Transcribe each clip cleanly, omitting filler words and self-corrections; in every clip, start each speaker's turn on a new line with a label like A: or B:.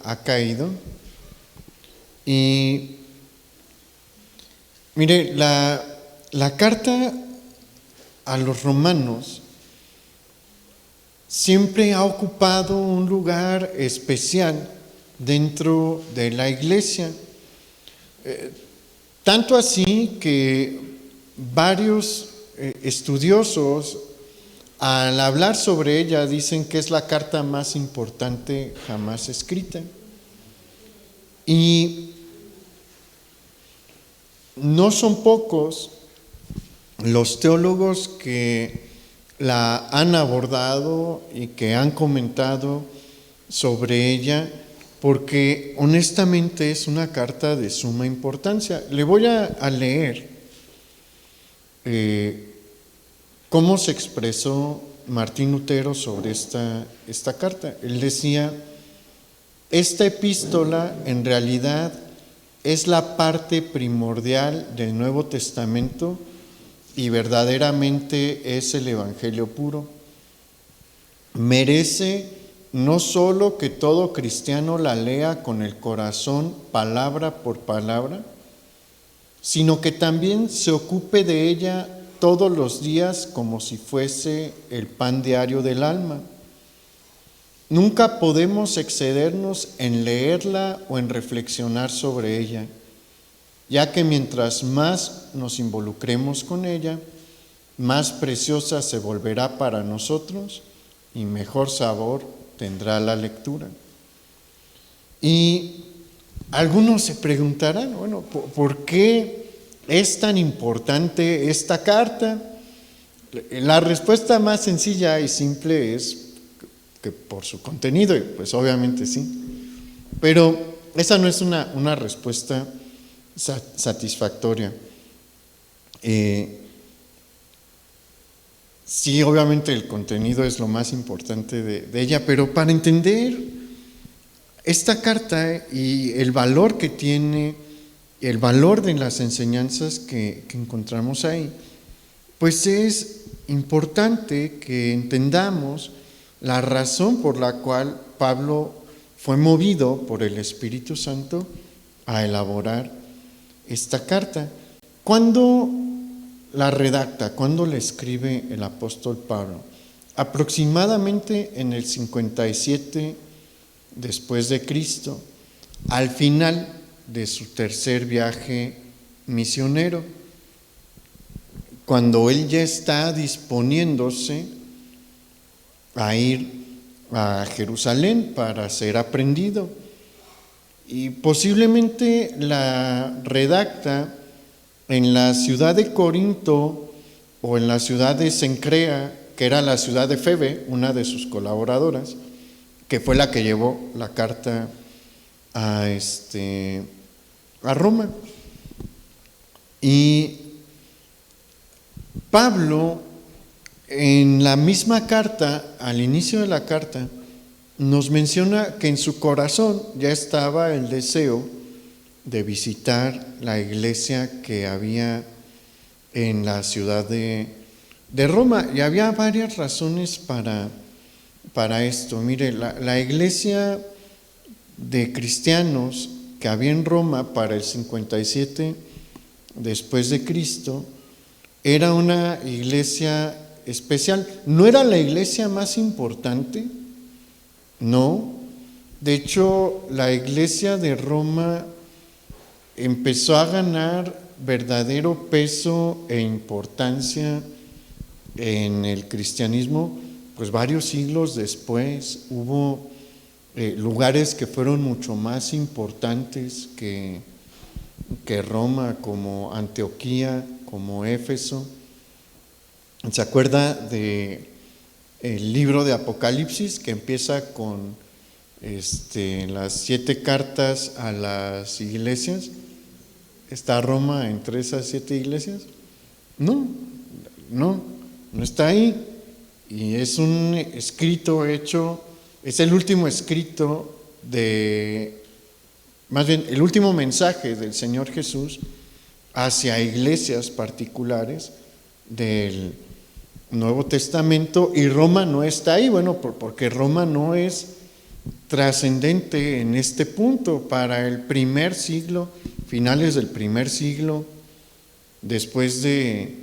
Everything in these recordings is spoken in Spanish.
A: ha caído. Y mire, la carta a los romanos siempre ha ocupado un lugar especial dentro de la iglesia. Tanto así que varios estudiosos, al hablar sobre ella, dicen que es la carta más importante jamás escrita. Y no son pocos los teólogos que la han abordado y que han comentado sobre ella, porque honestamente es una carta de suma importancia. Le voy a leer cómo se expresó Martín Lutero sobre esta carta. Él decía: esta epístola en realidad es la parte primordial del Nuevo Testamento y verdaderamente es el Evangelio puro. Merece no solo que todo cristiano la lea con el corazón, palabra por palabra, sino que también se ocupe de ella todos los días como si fuese el pan diario del alma. Nunca podemos excedernos en leerla o en reflexionar sobre ella, ya que mientras más nos involucremos con ella, más preciosa se volverá para nosotros y mejor sabor tendrá la lectura. Y algunos se preguntarán, bueno, ¿por qué es tan importante esta carta? La respuesta más sencilla y simple es que por su contenido, y pues obviamente sí, pero esa no es una respuesta satisfactoria. Sí, obviamente el contenido es lo más importante de ella, pero para entender esta carta y el valor que tiene, el valor de las enseñanzas que encontramos ahí, pues es importante que entendamos la razón por la cual Pablo fue movido por el Espíritu Santo a elaborar esta carta. ¿Cuándo la redacta? ¿Cuándo la escribe el apóstol Pablo? Aproximadamente en el 57 después de Cristo, al final de su tercer viaje misionero, cuando él ya está disponiéndose a ir a Jerusalén para ser aprendido, y posiblemente la redacta en la ciudad de Corinto o en la ciudad de Cencrea, que era la ciudad de Febe, una de sus colaboradoras, que fue la que llevó la carta a Roma. Y Pablo, en la misma carta, al inicio de la carta, nos menciona que en su corazón ya estaba el deseo de visitar la iglesia que había en la ciudad de Roma. Y había varias razones para esto. Mire, la iglesia de cristianos que había en Roma para el 57 después de Cristo era una iglesia especial. No era la iglesia más importante, no. De hecho, la iglesia de Roma empezó a ganar verdadero peso e importancia en el cristianismo, pues varios siglos después. Hubo lugares que fueron mucho más importantes que Roma, como Antioquía, como Éfeso. ¿Se acuerda de el libro de Apocalipsis, que empieza con las 7 cartas a las iglesias? ¿Está Roma entre esas 7 iglesias? No está ahí. Y es un escrito hecho, es el último escrito más bien el último mensaje del Señor Jesús hacia iglesias particulares del Nuevo Testamento, y Roma no está ahí. Bueno, porque Roma no es trascendente en este punto para el primer siglo, finales del primer siglo después de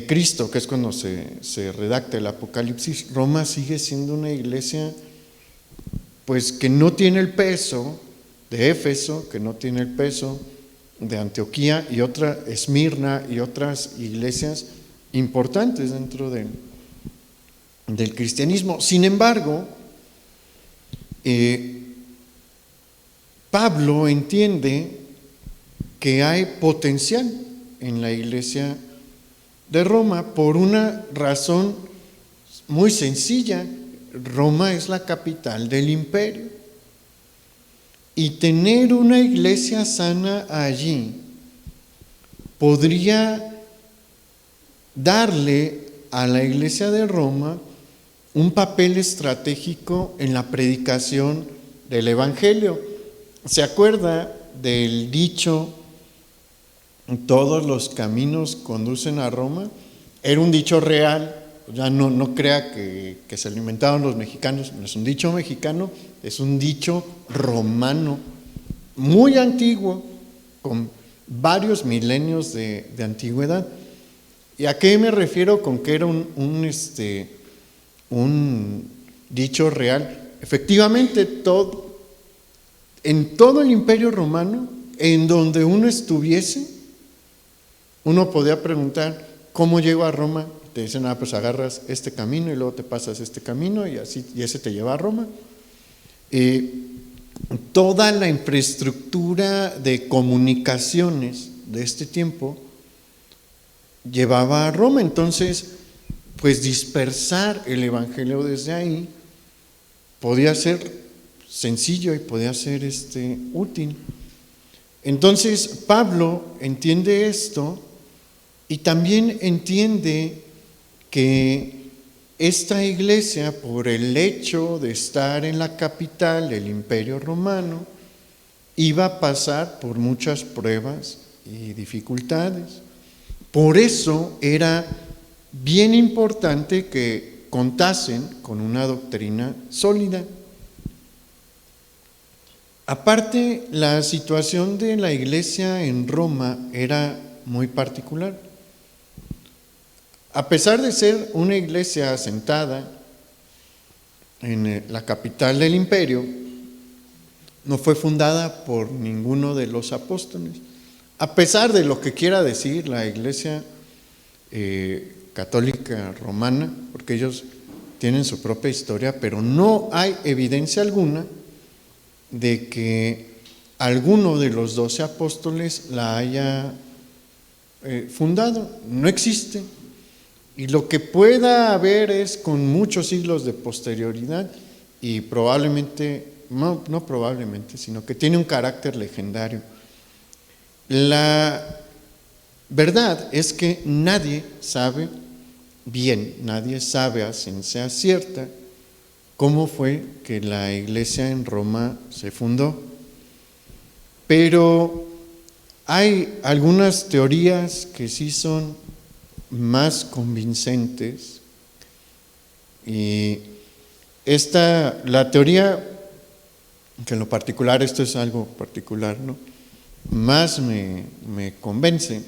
A: Cristo, que es cuando se redacta el Apocalipsis. Roma sigue siendo una iglesia pues que no tiene el peso de Éfeso, que no tiene el peso de Antioquía y otra Esmirna y otras iglesias importantes dentro del cristianismo. Sin embargo, Pablo entiende que hay potencial en la iglesia de Roma por una razón muy sencilla. Roma es la capital del imperio y tener una iglesia sana allí podría darle a la iglesia de Roma un papel estratégico en la predicación del evangelio. ¿Se acuerda del dicho "todos los caminos conducen a Roma"? Era un dicho real, ya no crea que se lo inventaron los mexicanos, no es un dicho mexicano, es un dicho romano, muy antiguo, con varios milenios de antigüedad. ¿Y a qué me refiero con que era un dicho real? Efectivamente, en todo el imperio romano, en donde uno estuviese, uno podía preguntar: ¿cómo llego a Roma? Te dicen: pues agarras este camino y luego te pasas este camino y así, y ese te lleva a Roma. Toda la infraestructura de comunicaciones de este tiempo llevaba a Roma. Entonces, pues dispersar el evangelio desde ahí podía ser sencillo y podía ser útil. Entonces Pablo entiende esto y también entiende que esta iglesia, por el hecho de estar en la capital del Imperio Romano, iba a pasar por muchas pruebas y dificultades. Por eso era bien importante que contasen con una doctrina sólida. Aparte, la situación de la iglesia en Roma era muy particular. A pesar de ser una iglesia asentada en la capital del imperio, no fue fundada por ninguno de los apóstoles. A pesar de lo que quiera decir la iglesia católica romana, porque ellos tienen su propia historia, pero no hay evidencia alguna de que alguno de los 12 apóstoles la haya fundado. No existe. Y lo que pueda haber es con muchos siglos de posterioridad y probablemente, no probablemente, sino que tiene un carácter legendario. La verdad es que nadie sabe bien, nadie sabe a ciencia cierta cómo fue que la iglesia en Roma se fundó. Pero hay algunas teorías que sí son más convincentes, y la teoría, que en lo particular, esto es algo particular, ¿no?, más me convence,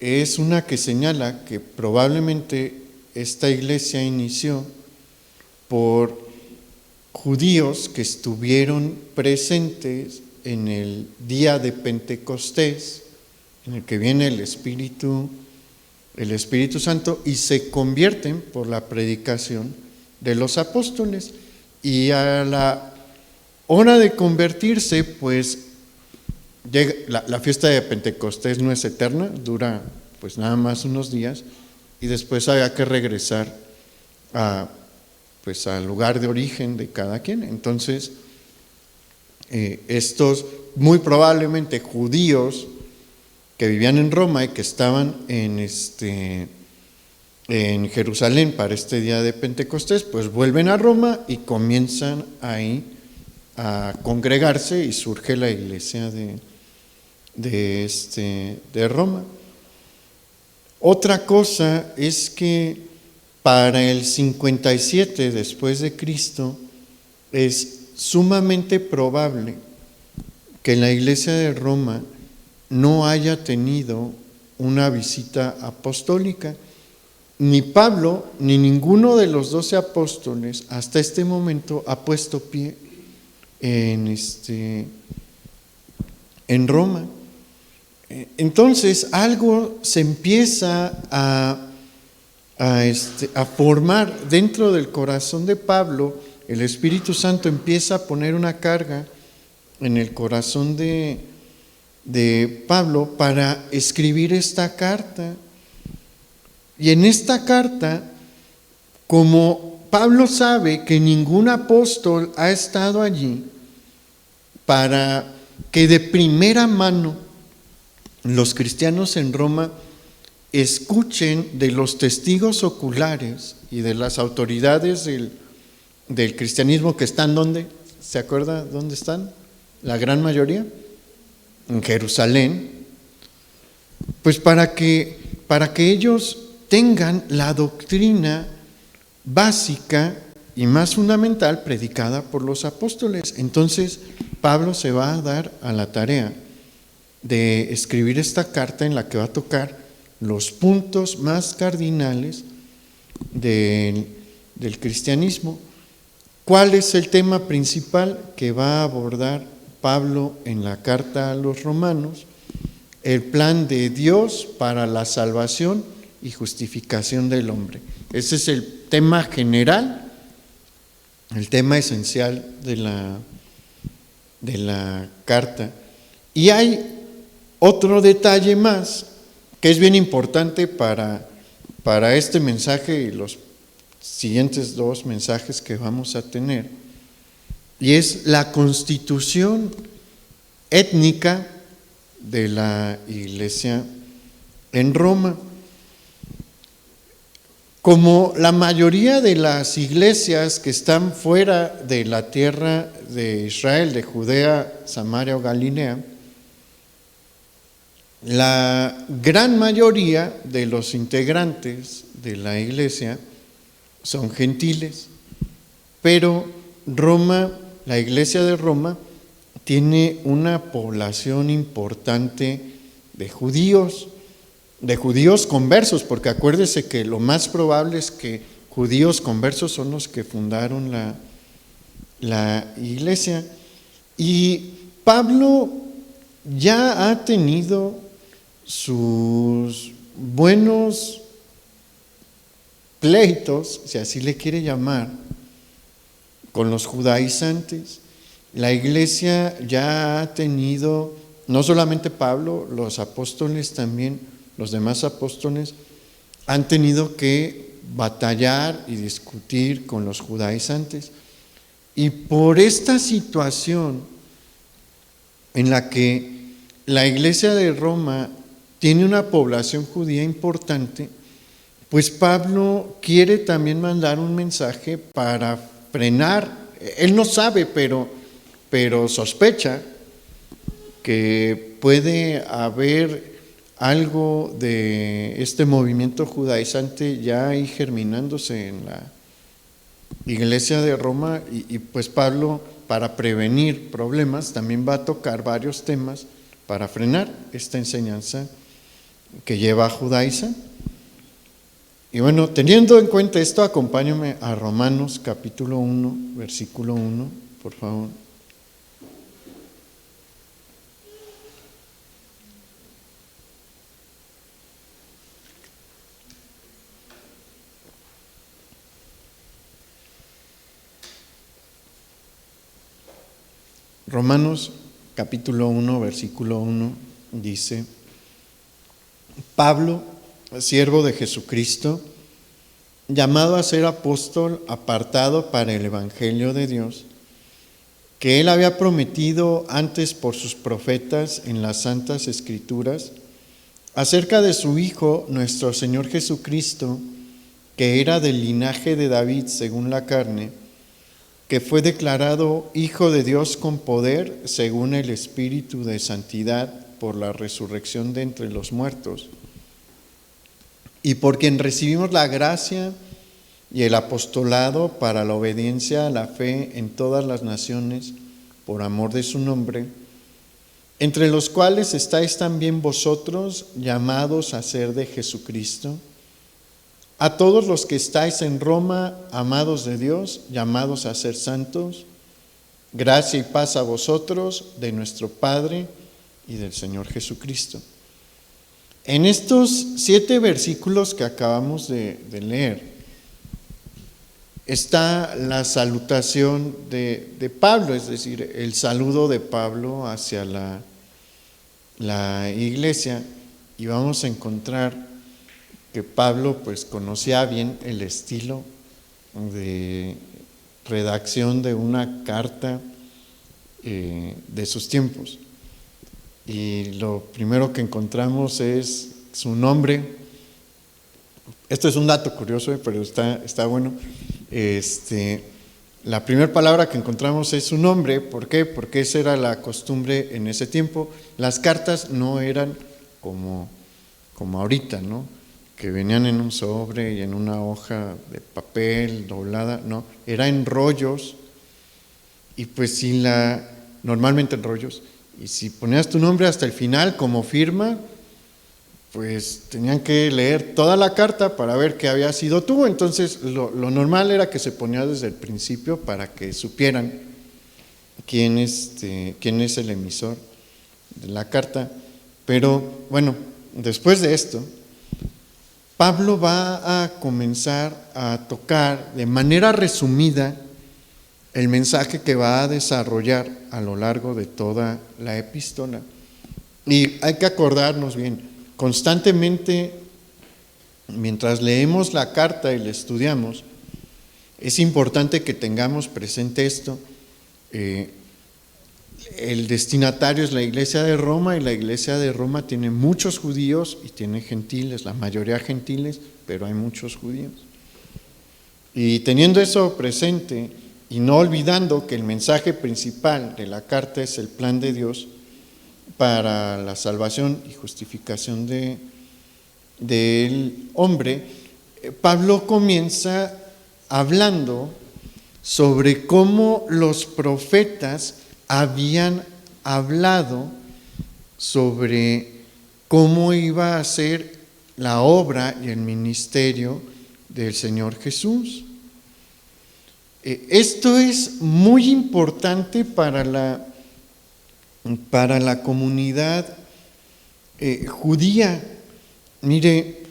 A: es una que señala que probablemente esta iglesia inició por judíos que estuvieron presentes en el día de Pentecostés, en el que viene el Espíritu Santo, y se convierten por la predicación de los apóstoles. Y a la hora de convertirse, pues llega la fiesta de Pentecostés. No es eterna, dura pues nada más unos días, y después había que regresar al lugar de origen de cada quien. Entonces estos muy probablemente judíos que vivían en Roma y que estaban en Jerusalén para este día de Pentecostés, pues vuelven a Roma y comienzan ahí a congregarse, y surge la iglesia de Roma. Otra cosa es que para el 57 después de Cristo, es sumamente probable que la Iglesia de Roma no haya tenido una visita apostólica. Ni Pablo ni ninguno de los 12 apóstoles hasta este momento ha puesto pie en Roma. Entonces algo se empieza a formar dentro del corazón de Pablo. El Espíritu Santo empieza a poner una carga en el corazón de Pablo para escribir esta carta. Y en esta carta, como Pablo sabe que ningún apóstol ha estado allí, para que de primera mano los cristianos en Roma escuchen de los testigos oculares y de las autoridades del cristianismo que están, ¿dónde? ¿Se acuerda dónde están? La gran mayoría, en Jerusalén, pues para que ellos tengan la doctrina básica y más fundamental predicada por los apóstoles. Entonces Pablo se va a dar a la tarea de escribir esta carta en la que va a tocar los puntos más cardinales del cristianismo. ¿Cuál es el tema principal que va a abordar Pablo en la carta a los romanos? El plan de Dios para la salvación y justificación del hombre. Ese es el tema general, el tema esencial de la carta. Y hay otro detalle más que es bien importante para este mensaje y los siguientes 2 mensajes que vamos a tener, y es la constitución étnica de la Iglesia en Roma. Como la mayoría de las iglesias que están fuera de la tierra de Israel, de Judea, Samaria o Galilea, la gran mayoría de los integrantes de la iglesia son gentiles, pero Roma, la iglesia de Roma, tiene una población importante de judíos conversos, porque acuérdese que lo más probable es que judíos conversos son los que fundaron la iglesia. Y Pablo ya ha tenido sus buenos pleitos, si así le quiere llamar, con los judaizantes. La iglesia ya ha tenido, no solamente Pablo, los apóstoles también, los demás apóstoles han tenido que batallar y discutir con los judaizantes. Y por esta situación en la que la iglesia de Roma tiene una población judía importante, pues Pablo quiere también mandar un mensaje para frenar. Él no sabe, pero sospecha que puede haber algo de este movimiento judaizante ya ahí germinándose en la iglesia de Roma, y pues Pablo, para prevenir problemas, también va a tocar varios temas para frenar esta enseñanza que lleva a Judaiza. Y bueno, teniendo en cuenta esto, acompáñame a Romanos capítulo 1, versículo 1, por favor. Romanos capítulo 1, versículo 1 dice: Pablo, siervo de Jesucristo, llamado a ser apóstol, apartado para el evangelio de Dios, que él había prometido antes por sus profetas en las santas escrituras, acerca de su Hijo, nuestro Señor Jesucristo, que era del linaje de David según la carne, que fue declarado Hijo de Dios con poder según el Espíritu de santidad por la resurrección de entre los muertos, y por quien recibimos la gracia y el apostolado para la obediencia a la fe en todas las naciones, por amor de su nombre, entre los cuales estáis también vosotros, llamados a ser de Jesucristo. A todos los que estáis en Roma, amados de Dios, llamados a ser santos, gracia y paz a vosotros, de nuestro Padre y del Señor Jesucristo. En estos 7 versículos que acabamos de leer, está la salutación de Pablo, es decir, el saludo de Pablo hacia la iglesia, y vamos a encontrar que Pablo pues conocía bien el estilo de redacción de una carta de sus tiempos. Y lo primero que encontramos es su nombre. Esto es un dato curioso, pero está bueno. La primera palabra que encontramos es su nombre. ¿Por qué? Porque esa era la costumbre en ese tiempo. Las cartas no eran como ahorita, ¿no? Que venían en un sobre y en una hoja de papel doblada. No, era en rollos. Y pues normalmente en rollos. Y si ponías tu nombre hasta el final como firma, pues tenían que leer toda la carta para ver que había sido tú. Entonces lo normal era que se ponía desde el principio para que supieran quién es el emisor de la carta. Pero bueno, después de esto, Pablo va a comenzar a tocar de manera resumida el mensaje que va a desarrollar a lo largo de toda la epístola. Y hay que acordarnos bien, constantemente, mientras leemos la carta y la estudiamos, es importante que tengamos presente esto. El destinatario es la iglesia de Roma, y la iglesia de Roma tiene muchos judíos y tiene gentiles, la mayoría gentiles, pero hay muchos judíos. Y teniendo eso presente, y no olvidando que el mensaje principal de la carta es el plan de Dios para la salvación y justificación del hombre, Pablo comienza hablando sobre cómo los profetas habían hablado sobre cómo iba a ser la obra y el ministerio del Señor Jesús. Esto es muy importante para la comunidad judía. Mire,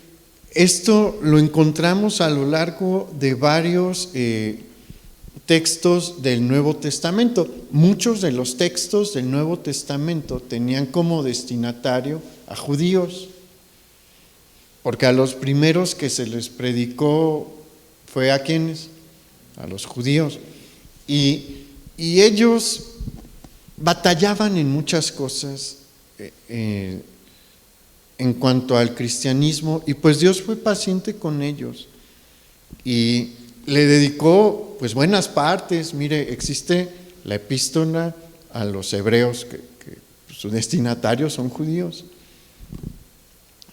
A: esto lo encontramos a lo largo de varios textos del Nuevo Testamento. Muchos de los textos del Nuevo Testamento tenían como destinatario a judíos, porque a los primeros que se les predicó fue a quienes, a los judíos, y ellos batallaban en muchas cosas en cuanto al cristianismo, y pues Dios fue paciente con ellos y le dedicó pues buenas partes. Mire, existe la epístola a los hebreos, que su destinatario son judíos.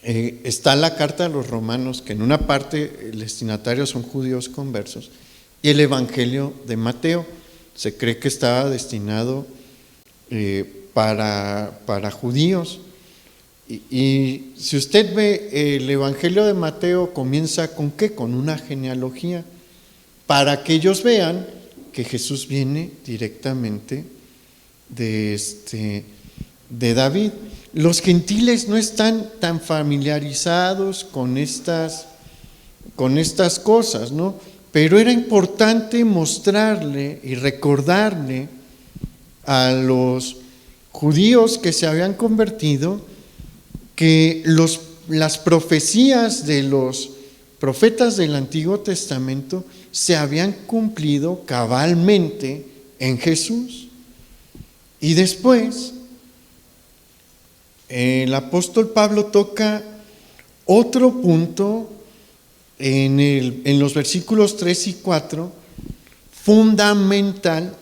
A: Está la carta a los romanos, que en una parte el destinatario son judíos conversos, y el evangelio de Mateo se cree que estaba destinado para judíos. Y si usted ve, el evangelio de Mateo comienza ¿con qué? Con una genealogía, para que ellos vean que Jesús viene directamente de David. Los gentiles no están tan familiarizados con estas cosas, ¿no? Pero era importante mostrarle y recordarle a los judíos que se habían convertido que las profecías de los profetas del Antiguo Testamento se habían cumplido cabalmente en Jesús. Y después el apóstol Pablo toca otro punto en los versículos 3 y 4, fundamental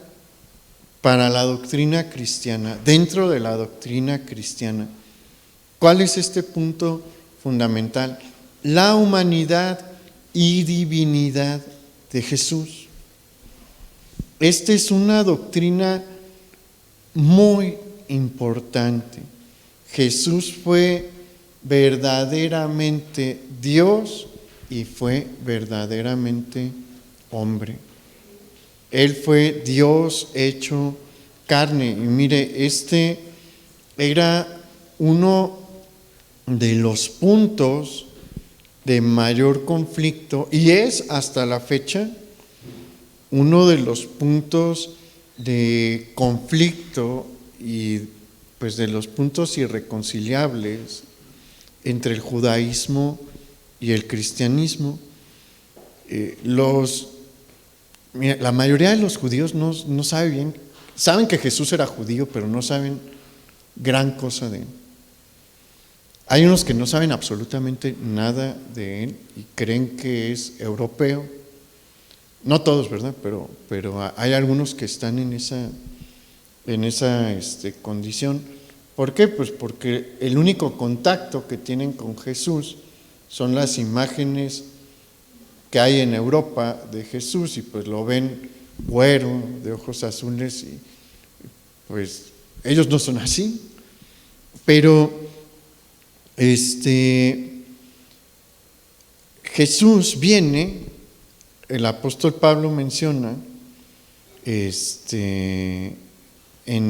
A: para la doctrina cristiana, dentro de la doctrina cristiana. ¿Cuál es este punto fundamental? La humanidad y divinidad de Jesús. Esta es una doctrina muy importante. Jesús fue verdaderamente Dios y fue verdaderamente hombre. Él fue Dios hecho carne. Y mire, este era uno de los puntos de mayor conflicto y es hasta la fecha uno de los puntos de conflicto y pues de los puntos irreconciliables entre el judaísmo y el cristianismo. La mayoría de los judíos no saben bien, saben que Jesús era judío, pero no saben gran cosa de él. Hay unos que no saben absolutamente nada de él y creen que es europeo. No todos, ¿verdad? Pero hay algunos que están en esa condición. ¿Por qué? Pues porque el único contacto que tienen con Jesús son las imágenes que hay en Europa de Jesús y pues lo ven güero, de ojos azules y pues ellos no son así. Pero Jesús viene, el apóstol Pablo menciona en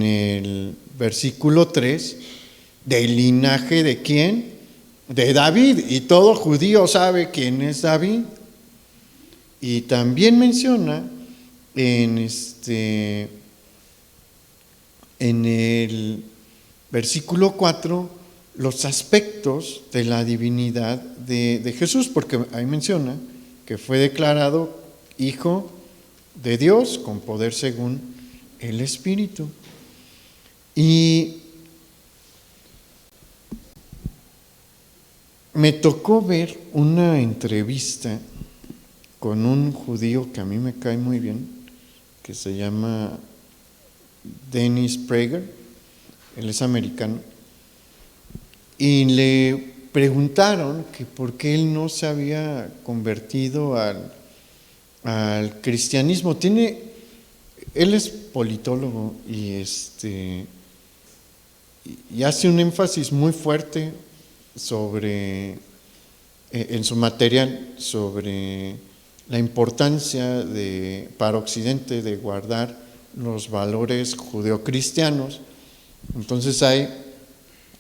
A: el versículo 3, del linaje de ¿quién? De David, y todo judío sabe quién es David. Y también menciona en el versículo 4 los aspectos de la divinidad de Jesús, porque ahí menciona que fue declarado Hijo de Dios con poder según el Espíritu. Y me tocó ver una entrevista con un judío que a mí me cae muy bien, que se llama Dennis Prager, él es americano, y le preguntaron que por qué él no se había convertido al cristianismo. Él es politólogo y hace un énfasis muy fuerte en su material sobre la importancia para Occidente de guardar los valores judeocristianos. Entonces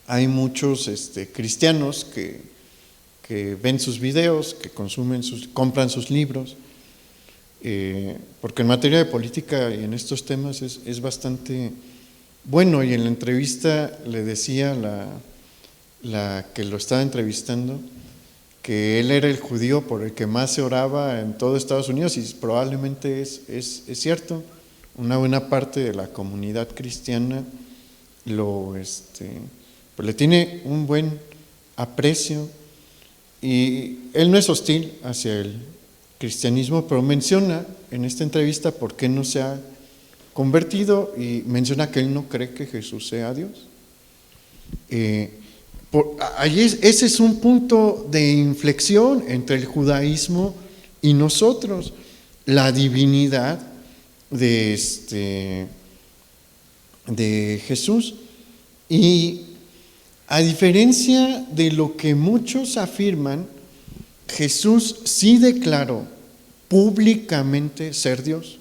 A: hay muchos cristianos que ven sus videos, que compran sus libros, porque en materia de política y en estos temas es bastante bueno. Y en la entrevista le decía la que lo estaba entrevistando que él era el judío por el que más se oraba en todo Estados Unidos, y probablemente es cierto. Una buena parte de la comunidad cristiana pues le tiene un buen aprecio, y él no es hostil hacia el cristianismo, pero menciona en esta entrevista por qué no se ha convertido y menciona que él no cree que Jesús sea Dios. Ese es un punto de inflexión entre el judaísmo y nosotros, la divinidad de Jesús. Y a diferencia de lo que muchos afirman, Jesús sí declaró públicamente ser Dios.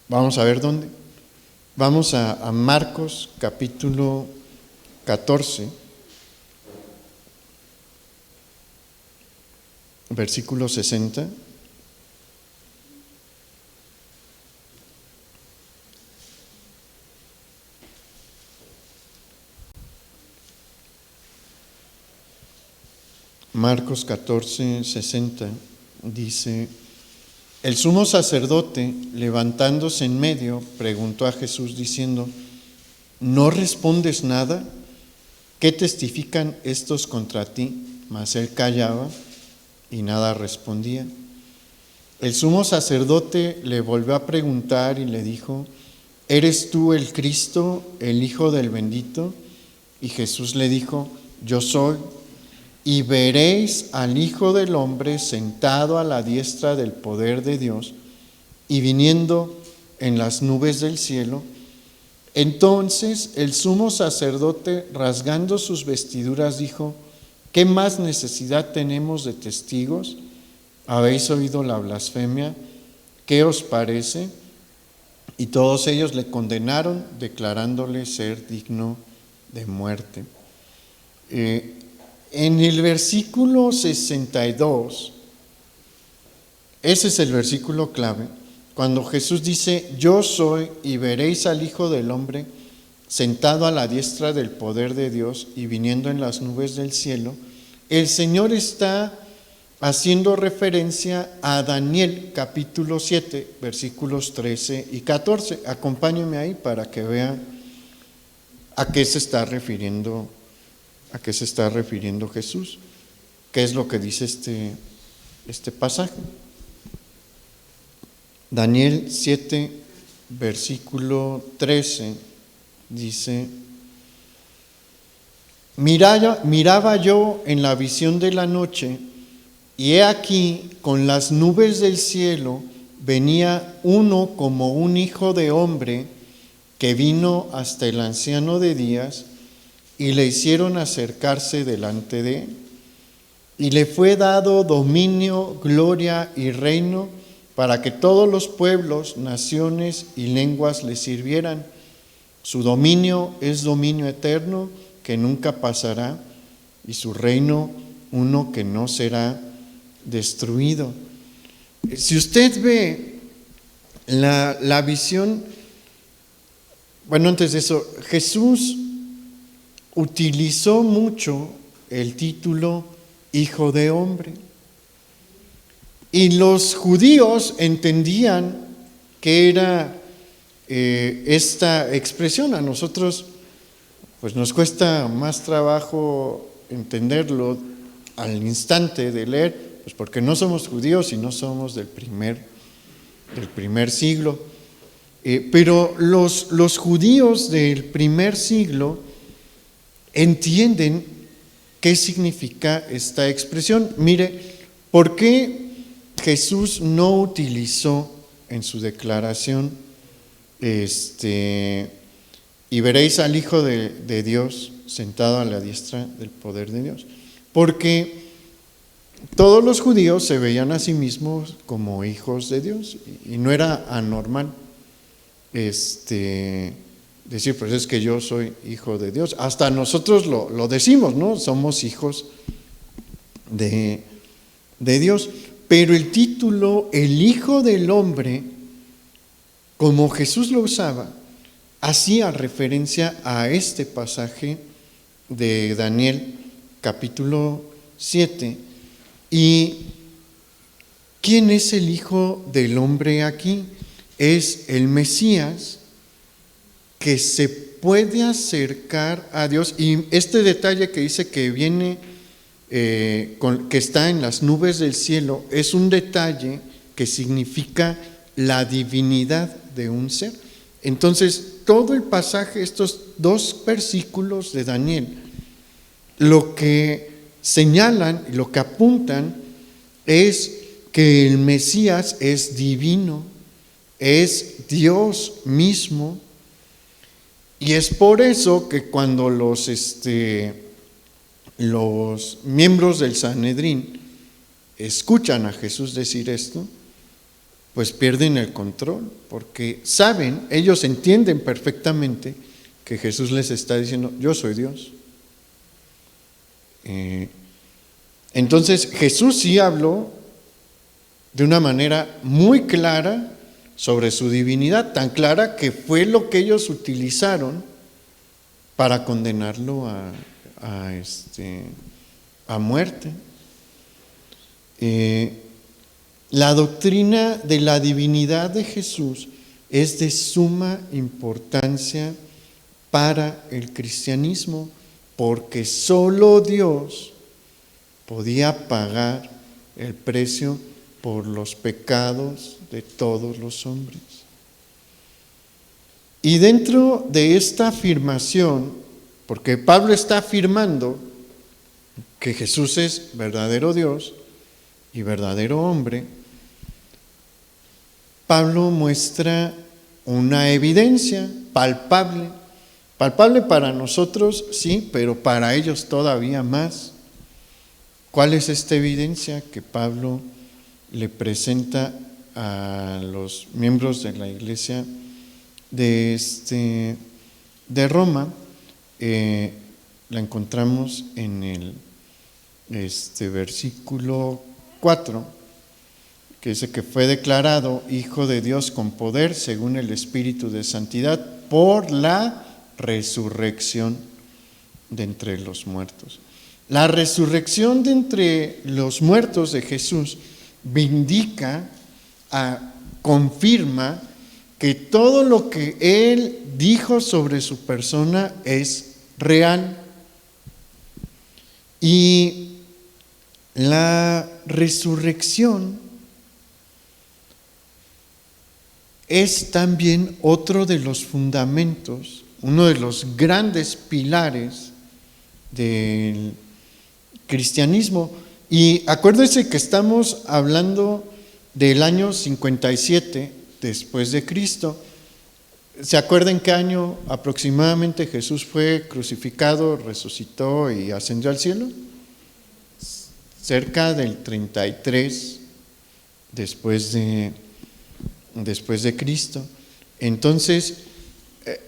A: Vamos a ver dónde. Vamos a Marcos capítulo 14, versículo 60. Marcos 14, 60 dice: el sumo sacerdote, levantándose en medio, preguntó a Jesús diciendo: ¿no respondes nada? ¿Qué testifican estos contra ti? Mas él callaba y nada respondía. El sumo sacerdote le volvió a preguntar y le dijo: ¿eres tú el Cristo, el Hijo del Bendito? Y Jesús le dijo: yo soy. y veréis al Hijo del Hombre sentado a la diestra del poder de Dios y viniendo en las nubes del cielo. Entonces el sumo sacerdote, rasgando sus vestiduras, dijo: ¿qué más necesidad tenemos de testigos? ¿Habéis oído la blasfemia? ¿Qué os parece? Y todos ellos le condenaron, declarándole ser digno de muerte. En el versículo 62, ese es el versículo clave, cuando Jesús dice: yo soy, y veréis al Hijo del Hombre sentado a la diestra del poder de Dios y viniendo en las nubes del cielo, el Señor está haciendo referencia a Daniel capítulo 7, versículos 13 y 14. Acompáñenme ahí para que vean a qué se está refiriendo Jesús. ¿Qué es lo que dice este pasaje? Daniel 7, versículo 13, dice: miraba yo en la visión de la noche, y he aquí, con las nubes del cielo, venía uno como un hijo de hombre, que vino hasta el anciano de días, y le hicieron acercarse delante de él. Y le fue dado dominio, gloria y reino, para que todos los pueblos, naciones y lenguas le sirvieran. Su dominio es dominio eterno, que nunca pasará, y su reino uno que no será destruido. Si usted ve la visión, bueno, antes de eso, Jesús utilizó mucho el título Hijo de Hombre. Y los judíos entendían que era esta expresión. A nosotros pues nos cuesta más trabajo entenderlo al instante de leer, pues porque no somos judíos y no somos del primer siglo. Pero los judíos del primer siglo entienden qué significa esta expresión. Mire, ¿por qué Jesús no utilizó en su declaración y veréis al Hijo de Dios sentado a la diestra del poder de Dios? Porque todos los judíos se veían a sí mismos como hijos de Dios, y no era anormal decir, pues es que yo soy hijo de Dios. Hasta nosotros lo decimos, ¿no? Somos hijos de Dios. Pero el título, el Hijo del Hombre, como Jesús lo usaba, hacía referencia a este pasaje de Daniel capítulo 7. ¿Y quién es el Hijo del Hombre aquí? Es el Mesías, que se puede acercar a Dios. Y este detalle que dice que viene, que está en las nubes del cielo, es un detalle que significa la divinidad de un ser. Entonces, todo el pasaje, estos 2 versículos de Daniel, lo que señalan y lo que apuntan es que el Mesías es divino, es Dios mismo. Y es por eso que cuando los miembros del Sanedrín escuchan a Jesús decir esto, pues pierden el control, porque saben, ellos entienden perfectamente que Jesús les está diciendo: yo soy Dios. Entonces Jesús sí habló de una manera muy clara sobre su divinidad, tan clara que fue lo que ellos utilizaron para condenarlo a muerte. La doctrina de la divinidad de Jesús es de suma importancia para el cristianismo, porque solo Dios podía pagar el precio por los pecados de todos los hombres. Y dentro de esta afirmación, porque Pablo está afirmando que Jesús es verdadero Dios y verdadero hombre, Pablo muestra una evidencia palpable para nosotros, sí, pero para ellos todavía más. ¿Cuál es esta evidencia que Pablo le presenta a los miembros de la iglesia de Roma? La encontramos en el versículo 4, que dice que fue declarado Hijo de Dios con poder según el Espíritu de Santidad por la resurrección de entre los muertos. La resurrección de entre los muertos de Jesús vindica, confirma que todo lo que Él dijo sobre su persona es real. Y la resurrección es también otro de los fundamentos, uno de los grandes pilares del cristianismo. Y acuérdense que estamos hablando del año 57 después de Cristo. ¿Se acuerdan qué año aproximadamente Jesús fue crucificado, resucitó y ascendió al cielo? Cerca del 33 después de Cristo. Entonces,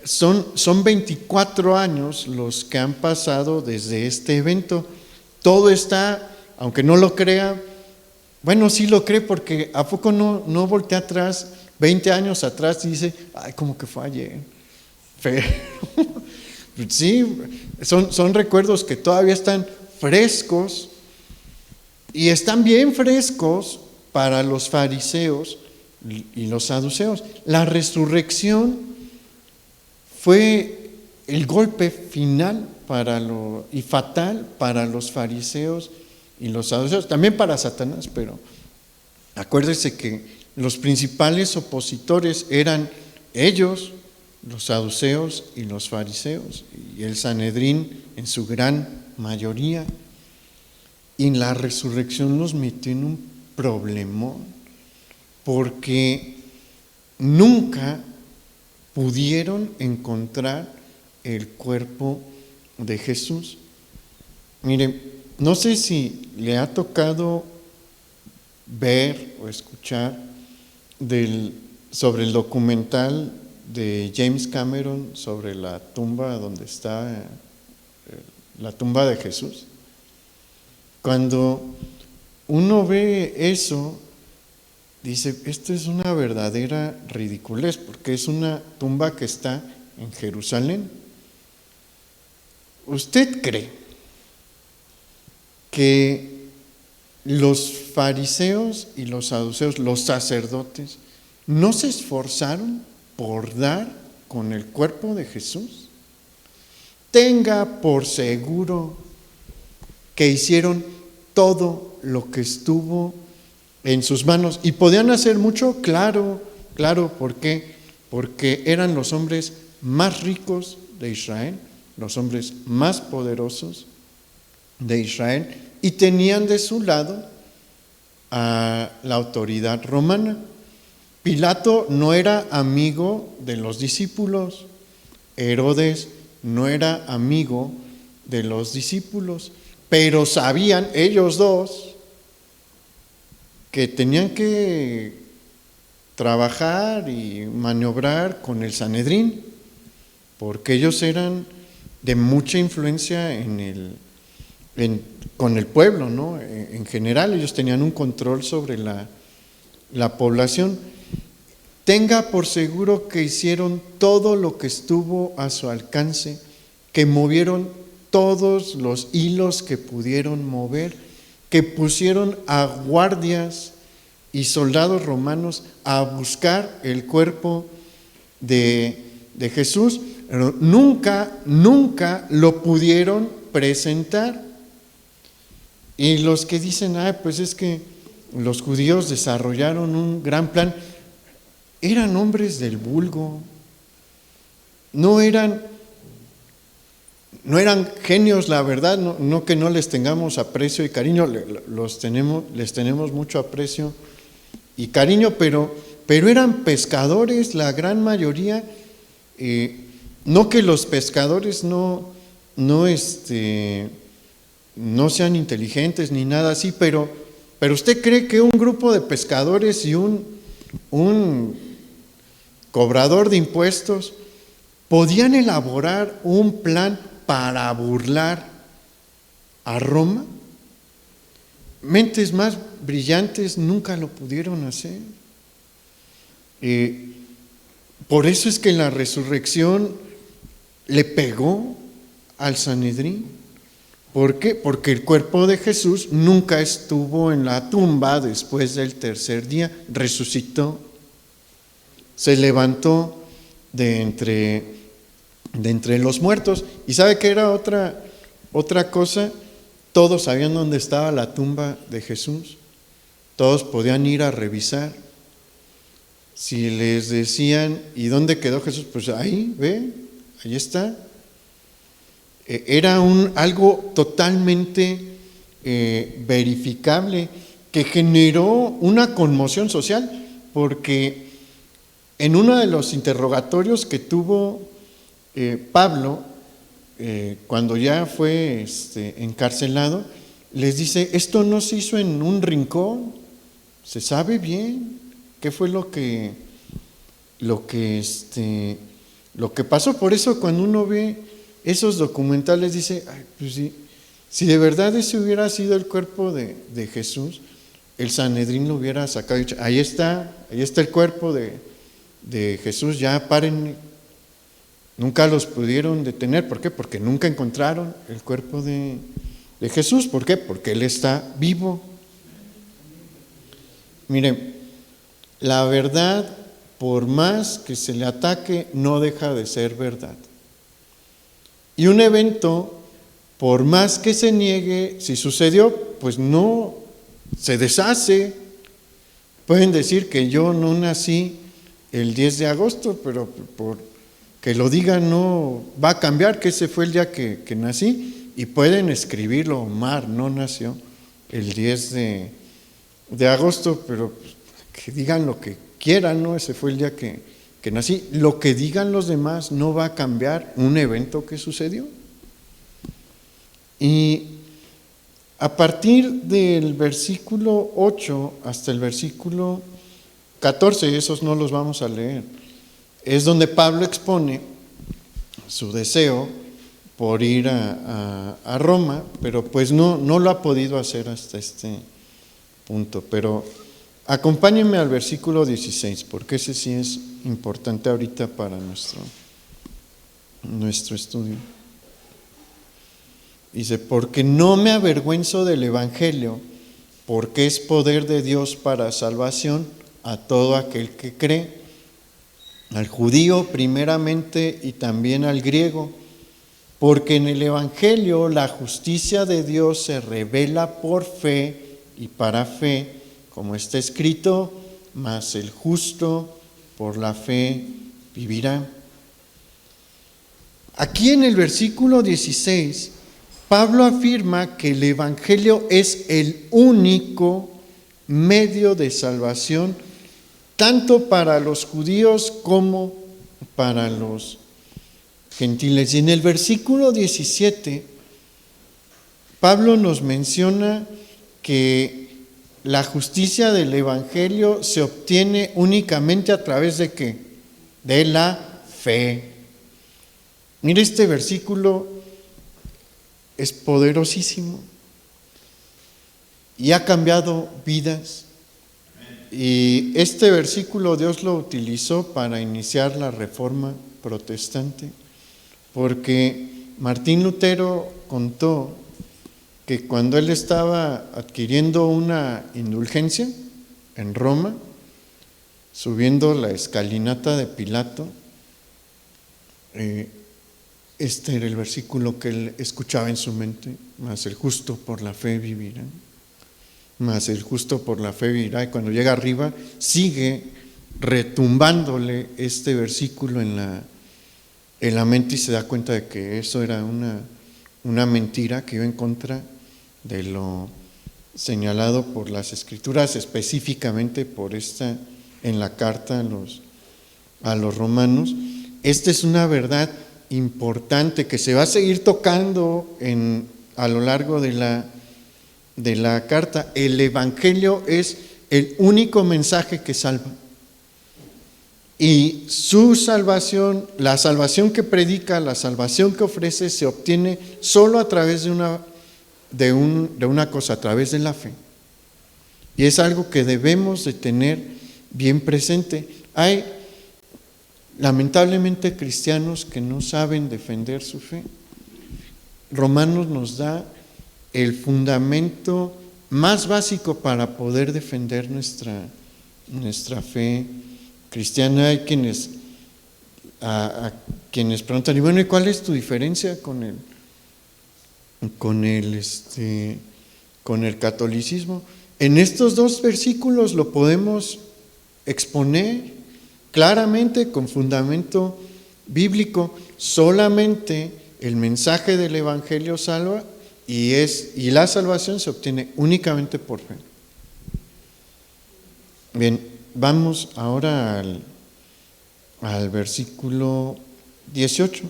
A: son 24 años los que han pasado desde este evento. Todo está, aunque no lo crea, bueno, sí lo cree, porque ¿a poco no voltea atrás, 20 años atrás, y dice, ay, como que fue ayer? Pero sí, son recuerdos que todavía están frescos, y están bien frescos para los fariseos y los saduceos. La resurrección fue el golpe final y fatal para los fariseos y los saduceos, también para Satanás, pero acuérdense que los principales opositores eran ellos, los saduceos y los fariseos, y el Sanedrín en su gran mayoría. Y la resurrección los metió en un problemón, porque nunca pudieron encontrar el cuerpo de Jesús. Miren, no sé si le ha tocado ver o escuchar sobre el documental de James Cameron sobre la tumba donde está la tumba de Jesús. Cuando uno ve eso, dice, esto es una verdadera ridiculez, porque es una tumba que está en Jerusalén. ¿Usted cree que los fariseos y los saduceos, los sacerdotes, no se esforzaron por dar con el cuerpo de Jesús? Tenga por seguro que hicieron todo lo que estuvo en sus manos. ¿Y podían hacer mucho? Claro, ¿por qué? Porque eran los hombres más ricos de Israel, los hombres más poderosos de Israel, y tenían de su lado a la autoridad romana. Pilato no era amigo de los discípulos, Herodes no era amigo de los discípulos, pero sabían ellos dos que tenían que trabajar y maniobrar con el Sanedrín, porque ellos eran de mucha influencia con el pueblo, ¿no? En general, ellos tenían un control sobre la población. Tenga por seguro que hicieron todo lo que estuvo a su alcance, que movieron todos los hilos que pudieron mover, que pusieron a guardias y soldados romanos a buscar el cuerpo de Jesús, pero nunca lo pudieron presentar. Y los que dicen, pues es que los judíos desarrollaron un gran plan, eran hombres del vulgo, no eran no eran genios, la verdad, no que no les tengamos aprecio y cariño, les tenemos mucho aprecio y cariño, pero eran pescadores, la gran mayoría. No que los pescadores no sean inteligentes ni nada así, pero ¿usted cree que un grupo de pescadores y un cobrador de impuestos podían elaborar un plan para burlar a Roma? Mentes más brillantes nunca lo pudieron hacer. Por eso es que la resurrección le pegó al Sanedrín. ¿Por qué? Porque el cuerpo de Jesús nunca estuvo en la tumba después del tercer día, resucitó, se levantó de entre los muertos. ¿Y sabe qué era otra cosa? Todos sabían dónde estaba la tumba de Jesús, todos podían ir a revisar. Si les decían, ¿y dónde quedó Jesús? Pues ahí, ve, ahí está. Era algo totalmente verificable, que generó una conmoción social, porque en uno de los interrogatorios que tuvo Pablo, cuando ya fue encarcelado, les dice, esto no se hizo en un rincón, se sabe bien qué fue lo que pasó. Por eso cuando uno ve esos documentales dice, ay, pues sí, si de verdad ese hubiera sido el cuerpo de Jesús, el Sanedrín lo hubiera sacado y dicho, ahí está el cuerpo de Jesús, ya paren. Nunca los pudieron detener. ¿Por qué? Porque nunca encontraron el cuerpo de Jesús. ¿Por qué? Porque Él está vivo. Miren, la verdad, por más que se le ataque, no deja de ser verdad. Y un evento, por más que se niegue, si sucedió, pues no se deshace. Pueden decir que yo no nací el 10 de agosto, pero por que lo digan no va a cambiar, que ese fue el día que nací. Y pueden escribirlo, Omar no nació el 10 de agosto, pero que digan lo que quieran, ¿no? Ese fue el día que nací. Lo que digan los demás no va a cambiar un evento que sucedió. Y a partir del versículo 8 hasta el versículo 14, esos no los vamos a leer, es donde Pablo expone su deseo por ir a Roma, pero pues no lo ha podido hacer hasta este punto. Pero acompáñenme al versículo 16, porque ese sí es importante ahorita para nuestro estudio. Dice, porque no me avergüenzo del Evangelio, porque es poder de Dios para salvación a todo aquel que cree, al judío primeramente y también al griego, porque en el Evangelio la justicia de Dios se revela por fe y para fe, como está escrito, mas el justo por la fe vivirá. Aquí en el versículo 16, Pablo afirma que el Evangelio es el único medio de salvación, tanto para los judíos como para los gentiles. Y en el versículo 17, Pablo nos menciona que la justicia del Evangelio se obtiene únicamente a través de ¿qué? De la fe. Mire, este versículo es poderosísimo y ha cambiado vidas. Y este versículo Dios lo utilizó para iniciar la Reforma protestante, porque Martín Lutero contó que cuando él estaba adquiriendo una indulgencia en Roma, subiendo la escalinata de Pilato, este era el versículo que él escuchaba en su mente, mas el justo por la fe vivirá. Mas el justo por la fe vivirá. Y cuando llega arriba, sigue retumbándole este versículo en la mente y se da cuenta de que eso era una mentira que iba en contra de lo señalado por las Escrituras, específicamente por esta en la carta a los romanos. Esta es una verdad importante que se va a seguir tocando a lo largo de la carta. El Evangelio es el único mensaje que salva. Y su salvación, la salvación que predica, la salvación que ofrece, se obtiene solo a través de una cosa, a través de la fe. Y es algo que debemos de tener bien presente. Hay lamentablemente cristianos que no saben defender su fe. Romanos nos da el fundamento más básico para poder defender nuestra fe cristiana. Hay quienes preguntan, y bueno, ¿y cuál es tu diferencia con el catolicismo? En estos dos versículos lo podemos exponer claramente con fundamento bíblico. Solamente el mensaje del Evangelio salva y la salvación se obtiene únicamente por fe. Bien, vamos ahora al versículo 18.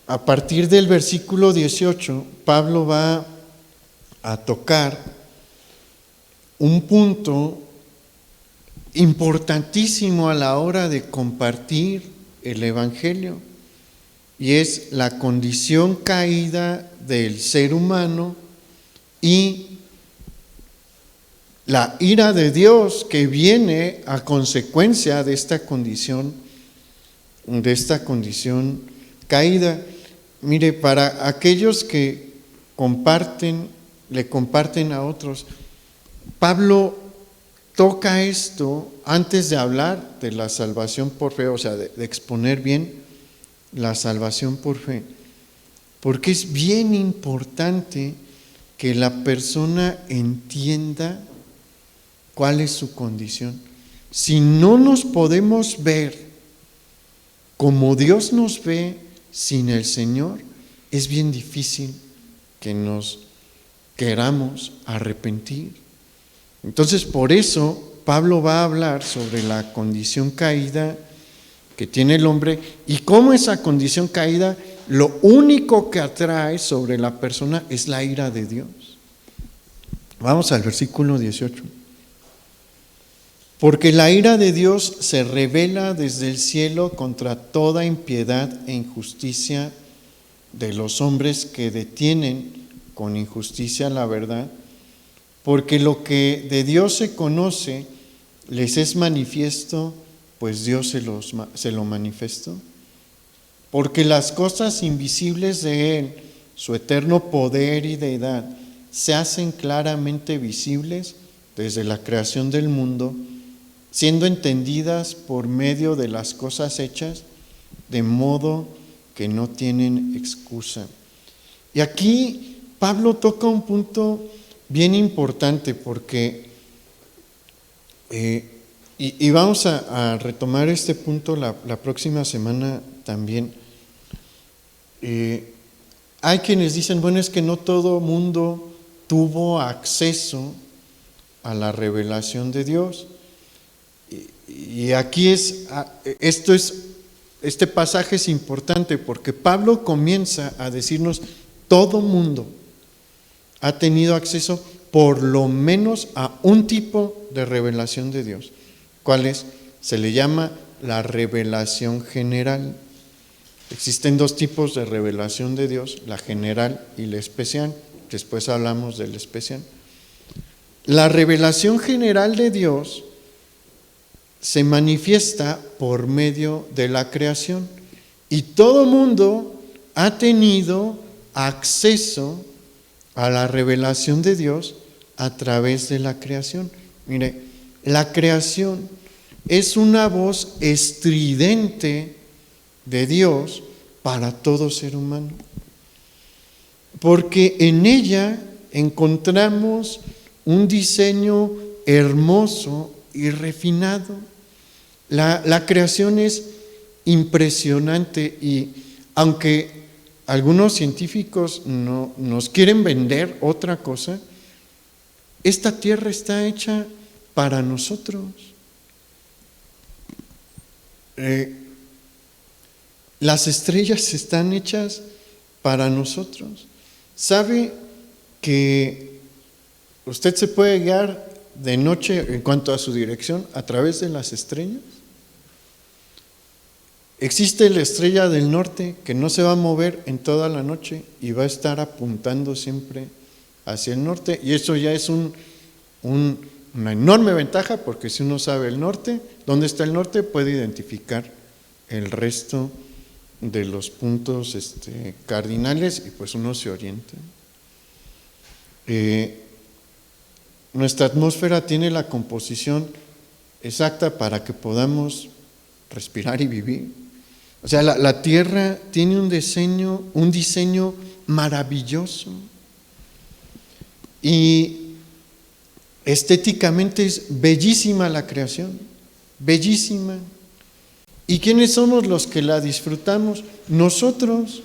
A: A partir del versículo 18, Pablo va a tocar un punto importantísimo a la hora de compartir el Evangelio, y es la condición caída del ser humano y la ira de Dios que viene a consecuencia de esta condición caída. Mire, para aquellos que le comparten a otros, Pablo toca esto antes de hablar de la salvación por fe, o sea, de exponer bien la salvación por fe, porque es bien importante que la persona entienda cuál es su condición. Si no nos podemos ver como Dios nos ve sin el Señor, es bien difícil que nos queramos arrepentir. Entonces, por eso Pablo va a hablar sobre la condición caída que tiene el hombre y cómo esa condición caída, lo único que atrae sobre la persona es la ira de Dios. Vamos al versículo 18. Porque la ira de Dios se revela desde el cielo contra toda impiedad e injusticia de los hombres que detienen con injusticia la verdad, porque lo que de Dios se conoce les es manifiesto, pues Dios se lo manifestó. Porque las cosas invisibles de Él, su eterno poder y deidad, se hacen claramente visibles desde la creación del mundo, siendo entendidas por medio de las cosas hechas, de modo que no tienen excusa. Y aquí Pablo toca un punto bien importante porque, y vamos a retomar este punto la próxima semana también. Hay quienes dicen, bueno, es que no todo mundo tuvo acceso a la revelación de Dios. Y aquí este pasaje es importante porque Pablo comienza a decirnos, todo mundo ha tenido acceso por lo menos a un tipo de revelación de Dios. ¿Cuál es? Se le llama la revelación general. Existen dos tipos de revelación de Dios, la general y la especial. Después hablamos del especial. La revelación general de Dios se manifiesta por medio de la creación y todo mundo ha tenido acceso a la revelación de Dios a través de la creación. Mire, la creación es una voz estridente de Dios para todo ser humano, porque en ella encontramos un diseño hermoso y refinado. La creación es impresionante y aunque algunos científicos no, nos quieren vender otra cosa, esta tierra está hecha para nosotros. Las estrellas están hechas para nosotros. ¿Sabe que usted se puede guiar de noche en cuanto a su dirección a través de las estrellas? Existe la estrella del norte que no se va a mover en toda la noche y va a estar apuntando siempre hacia el norte, y eso ya es una enorme ventaja, porque si uno sabe el norte, dónde está el norte, puede identificar el resto de los puntos cardinales y pues uno se orienta. Nuestra atmósfera tiene la composición exacta para que podamos respirar y vivir. O sea, la Tierra tiene un diseño maravilloso, y estéticamente es bellísima la creación, bellísima. ¿Y quiénes somos los que la disfrutamos? Nosotros,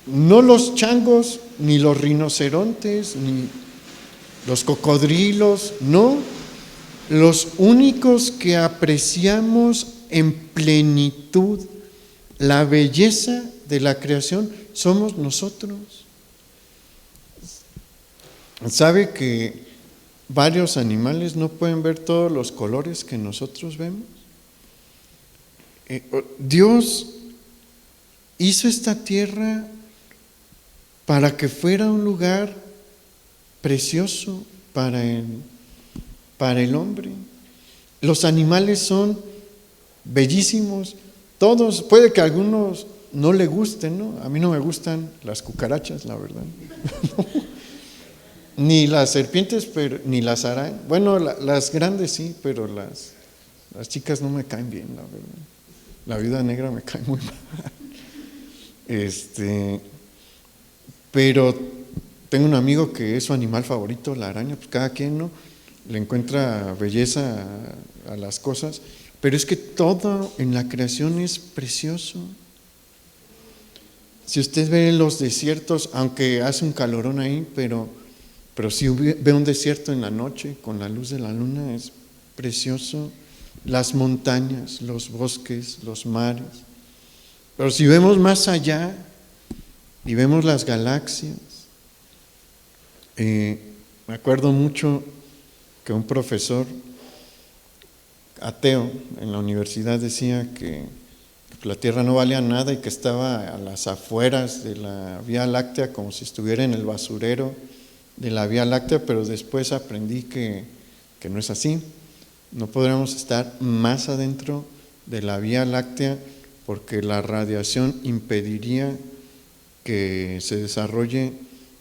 A: no los changos, ni los rinocerontes, ni los cocodrilos, no. Los únicos que apreciamos en plenitud la belleza de la creación somos nosotros. ¿Sabe que varios animales no pueden ver todos los colores que nosotros vemos? Dios hizo esta tierra para que fuera un lugar precioso para el hombre. Los animales son bellísimos, todos. Puede que a algunos no le gusten, ¿no? A mí no me gustan las cucarachas, la verdad. Ni las serpientes, ni las arañas. Bueno, las grandes sí, pero las chicas no me caen bien, la verdad. La viuda negra me cae muy mal. Pero tengo un amigo que es su animal favorito, la araña. Pues cada quien, ¿no?, le encuentra belleza a las cosas, pero es que todo en la creación es precioso. Si usted ve los desiertos, aunque hace un calorón ahí, pero si ve un desierto en la noche con la luz de la luna, es precioso. Las montañas, los bosques, los mares. Pero si vemos más allá y vemos las galaxias, me acuerdo mucho que un profesor ateo en la universidad decía que la Tierra no valía nada y que estaba a las afueras de la Vía Láctea, como si estuviera en el basurero de la Vía Láctea, pero después aprendí que no es así. No podremos estar más adentro de la Vía Láctea porque la radiación impediría que se desarrolle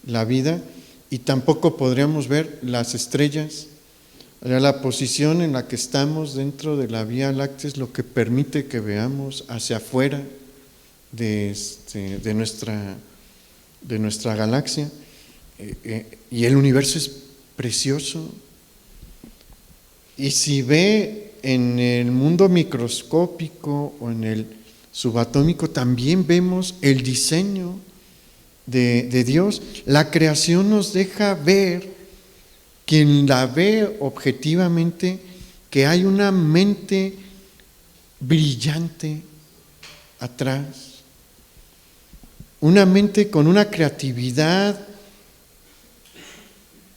A: la vida, y tampoco podríamos ver las estrellas. La posición en la que estamos dentro de la Vía Láctea es lo que permite que veamos hacia afuera de nuestra galaxia, y el universo es precioso. Y si ve en el mundo microscópico o en el subatómico, también vemos el diseño de Dios. La creación nos deja ver, quien la ve objetivamente, que hay una mente brillante atrás, una mente con una creatividad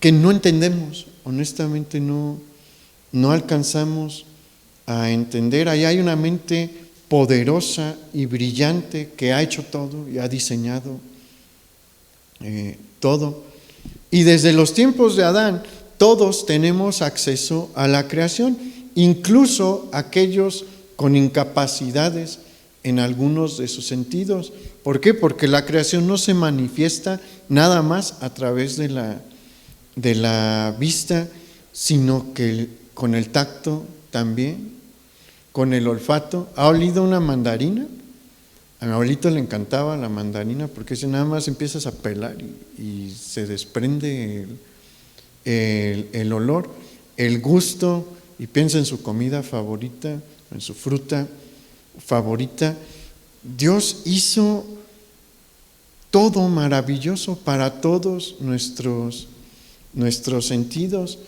A: que no entendemos, honestamente no alcanzamos a entender. Ahí hay una mente poderosa y brillante que ha hecho todo y ha diseñado todo. Y desde los tiempos de Adán, todos tenemos acceso a la creación, incluso aquellos con incapacidades en algunos de sus sentidos. ¿Por qué? Porque la creación no se manifiesta nada más a través de la vista, sino que con el tacto también, con el olfato. ¿Ha olido una mandarina? A mi abuelito le encantaba la mandarina porque si nada más empiezas a pelar y se desprende el olor, el gusto, y piensa en su comida favorita, en su fruta favorita. Dios hizo todo maravilloso para todos nuestros sentidos.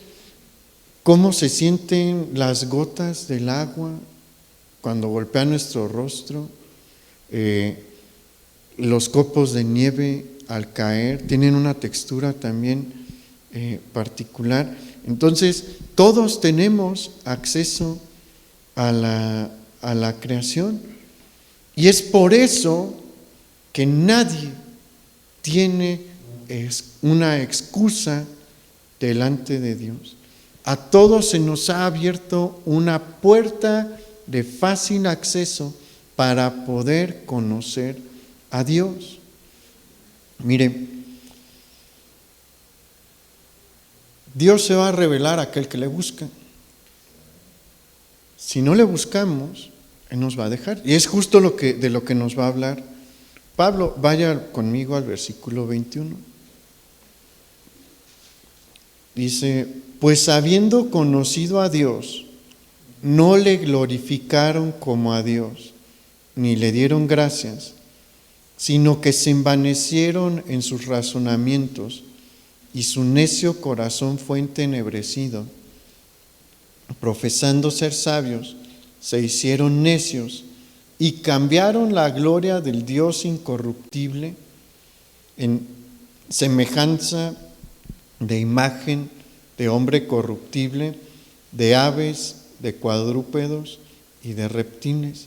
A: Cómo se sienten las gotas del agua cuando golpea nuestro rostro, los copos de nieve al caer, tienen una textura también particular. Entonces, todos tenemos acceso a la creación, y es por eso que nadie tiene una excusa delante de Dios. A todos se nos ha abierto una puerta de fácil acceso para poder conocer a Dios. Mire, Dios se va a revelar a aquel que le busca. Si no le buscamos, Él nos va a dejar. Y es justo de lo que nos va a hablar Pablo. Vaya conmigo al versículo 21. Dice: pues habiendo conocido a Dios, no le glorificaron como a Dios, ni le dieron gracias, sino que se envanecieron en sus razonamientos, y su necio corazón fue entenebrecido. Profesando ser sabios, se hicieron necios y cambiaron la gloria del Dios incorruptible en semejanza de imagen de hombre corruptible, de aves, de cuadrúpedos y de reptiles.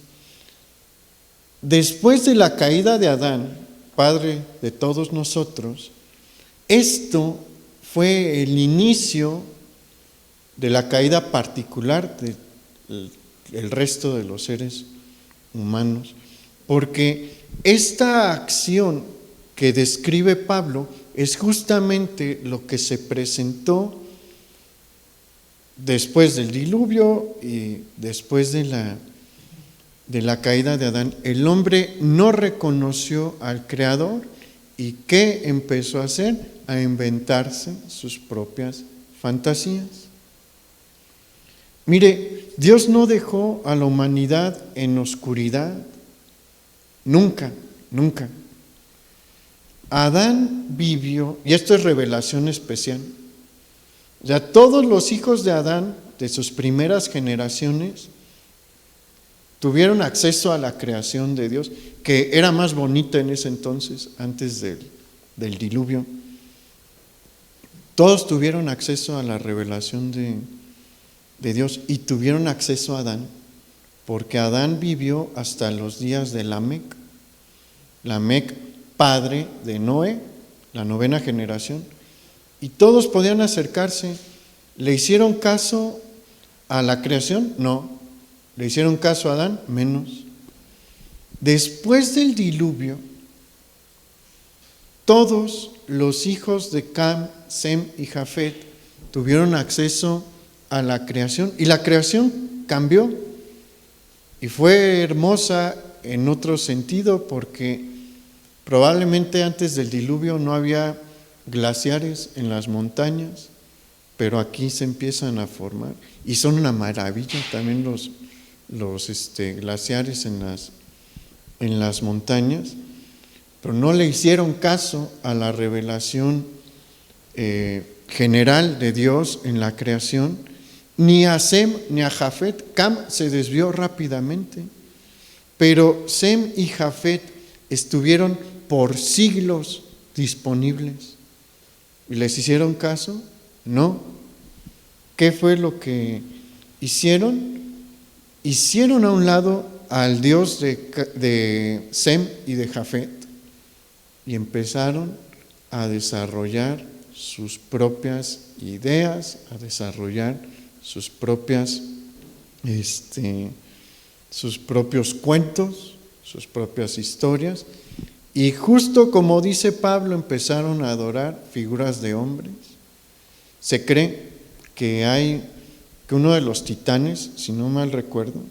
A: Después de la caída de Adán, padre de todos nosotros, esto fue el inicio de la caída particular del resto de los seres humanos, porque esta acción que describe Pablo es justamente lo que se presentó después del diluvio y después de la caída de Adán. El hombre no reconoció al Creador, y ¿qué empezó a hacer? A inventarse sus propias fantasías. Mire, Dios no dejó a la humanidad en oscuridad, nunca, nunca. Adán vivió, y esto es revelación especial, ya todos los hijos de Adán, de sus primeras generaciones, tuvieron acceso a la creación de Dios, que era más bonita en ese entonces, antes del diluvio. Todos tuvieron acceso a la revelación de Dios, y tuvieron acceso a Adán, porque Adán vivió hasta los días de Lamec. Lamec, padre de Noé, la 9ª generación, y todos podían acercarse. ¿Le hicieron caso a la creación? No. ¿Le hicieron caso a Adán? Menos. Después del diluvio, todos los hijos de Cam, Sem y Jafet tuvieron acceso a la creación, y la creación cambió y fue hermosa en otro sentido, porque probablemente antes del diluvio no había glaciares en las montañas, pero aquí se empiezan a formar y son una maravilla también los glaciares en las montañas, pero no le hicieron caso a la revelación general de Dios en la creación, ni a Sem ni a Jafet. Cam se desvió rápidamente, pero Sem y Jafet estuvieron por siglos disponibles. ¿Y les hicieron caso? No. ¿Qué fue lo que hicieron? Hicieron a un lado al Dios de Sem y de Jafet, y empezaron a desarrollar sus propias ideas, a desarrollar sus propios cuentos, sus propias historias, y justo como dice Pablo, empezaron a adorar figuras de hombres. Se cree que uno de los titanes, si no mal recuerdo,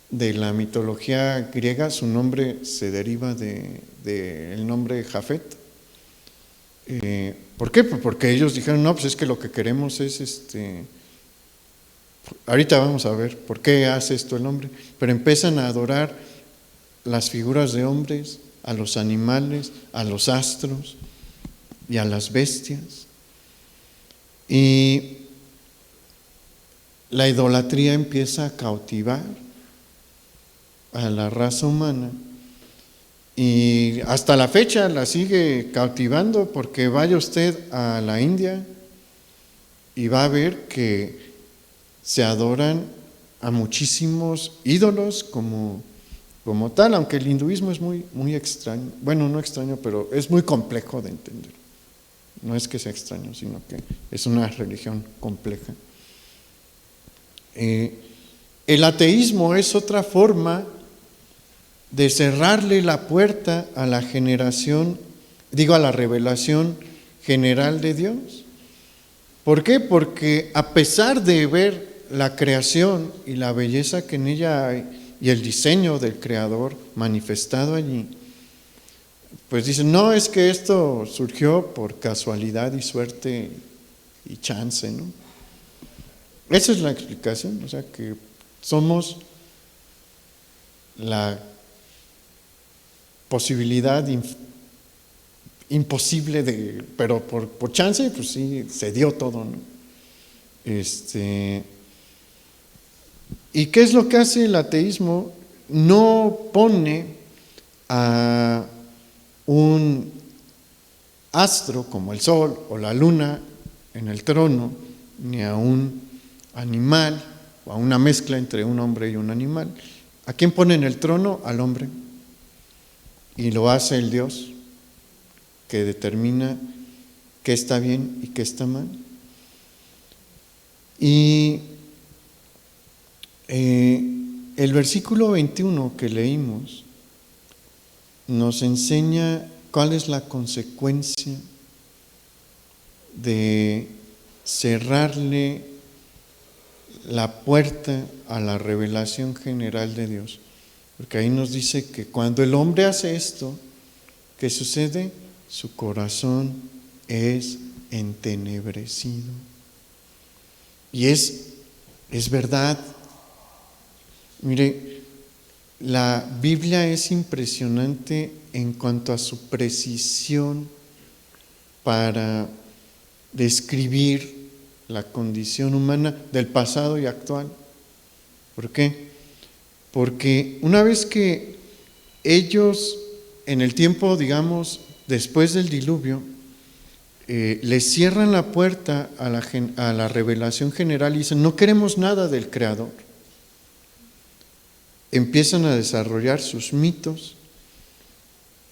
A: de la mitología griega, su nombre se deriva del nombre Jafet. ¿Por qué? Porque ellos dijeron, no, pues es que lo que queremos es ahorita vamos a ver por qué hace esto el hombre, pero empiezan a adorar las figuras de hombres, a los animales, a los astros y a las bestias. Y la idolatría empieza a cautivar a la raza humana y hasta la fecha la sigue cautivando, porque vaya usted a la India y va a ver que se adoran a muchísimos ídolos como tal, aunque el hinduismo es muy extraño, bueno, no extraño, pero es muy complejo de entender. No es que sea extraño, sino que es una religión compleja. El ateísmo es otra forma de cerrarle la puerta a la a la revelación general de Dios. ¿Por qué? Porque a pesar de ver la creación y la belleza que en ella hay y el diseño del Creador manifestado allí, pues dicen, no, es que esto surgió por casualidad y suerte y chance, ¿no? Esa es la explicación, o sea que somos la posibilidad imposible pero por chance, pues sí, se dio todo, ¿no? ¿Y qué es lo que hace el ateísmo? No pone a un astro como el sol o la luna en el trono, ni a un animal o a una mezcla entre un hombre y un animal. ¿A quién pone en el trono? Al hombre. Y lo hace el Dios, que determina qué está bien y qué está mal. Y el versículo 21 que leímos nos enseña cuál es la consecuencia de cerrarle la puerta a la revelación general de Dios. Porque ahí nos dice que cuando el hombre hace esto, ¿qué sucede? Su corazón es entenebrecido. Y es verdad. Mire, la Biblia es impresionante en cuanto a su precisión para describir la condición humana del pasado y actual. ¿Por qué? Porque una vez que ellos, en el tiempo, digamos, después del diluvio, les cierran la puerta a la revelación general y dicen, no queremos nada del Creador. Empiezan a desarrollar sus mitos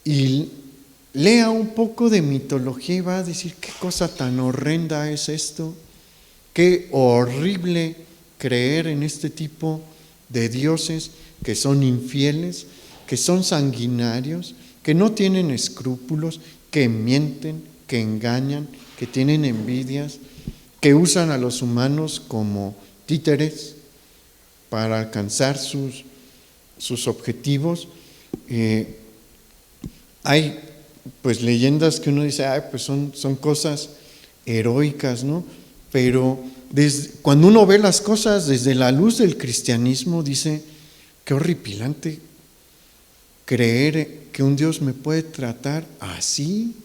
A: y lea un poco de mitología y va a decir, qué cosa tan horrenda es esto, qué horrible creer en este tipo de dioses que son infieles, que son sanguinarios, que no tienen escrúpulos, que mienten, que engañan, que tienen envidias, que usan a los humanos como títeres para alcanzar sus objetivos. Hay pues leyendas que uno dice, pues son cosas heroicas, ¿no? Pero cuando uno ve las cosas desde la luz del cristianismo, dice, qué horripilante creer que un Dios me puede tratar así,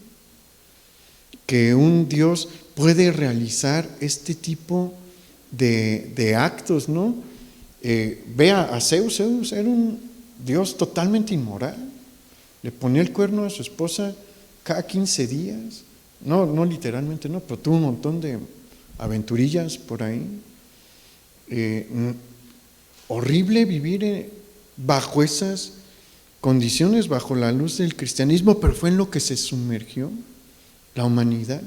A: que un Dios puede realizar este tipo de actos, ¿no? Vea a Zeus era un Dios totalmente inmoral, le ponía el cuerno a su esposa cada 15 días, no literalmente, no, pero tuvo un montón de aventurillas por ahí. Horrible vivir bajo esas condiciones, bajo la luz del cristianismo, pero fue en lo que se sumergió la humanidad,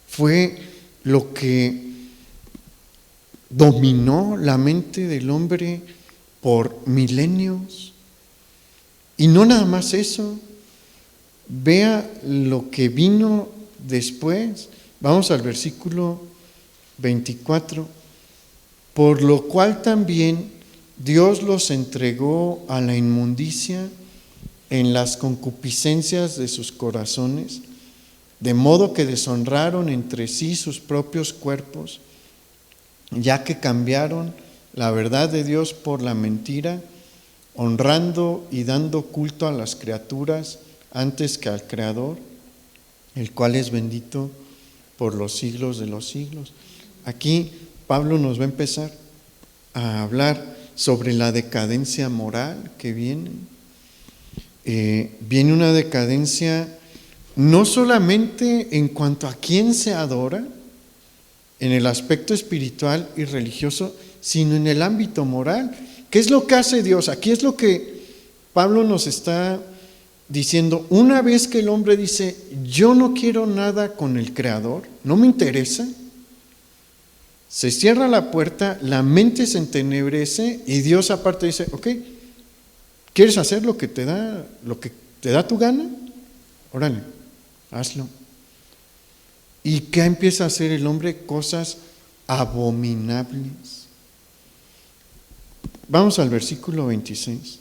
A: fue lo que dominó la mente del hombre por milenios. Y no nada más eso, vea lo que vino después. Vamos al versículo 24. Por lo cual también Dios los entregó a la inmundicia en las concupiscencias de sus corazones, de modo que deshonraron entre sí sus propios cuerpos, ya que cambiaron la verdad de Dios por la mentira, honrando y dando culto a las criaturas antes que al Creador, el cual es bendito por los siglos de los siglos. Aquí Pablo nos va a empezar a hablar sobre la decadencia moral que viene. Viene una decadencia no solamente en cuanto a quién se adora, en el aspecto espiritual y religioso, sino en el ámbito moral. ¿Qué es lo que hace Dios? Aquí es lo que Pablo nos está diciendo. Una vez que el hombre dice, yo no quiero nada con el Creador, no me interesa, se cierra la puerta, la mente se entenebrece y Dios aparte dice, ok, ¿quieres hacer lo que te da tu gana? Órale, hazlo. ¿Y qué empieza a hacer el hombre? Cosas abominables. Vamos al versículo 26.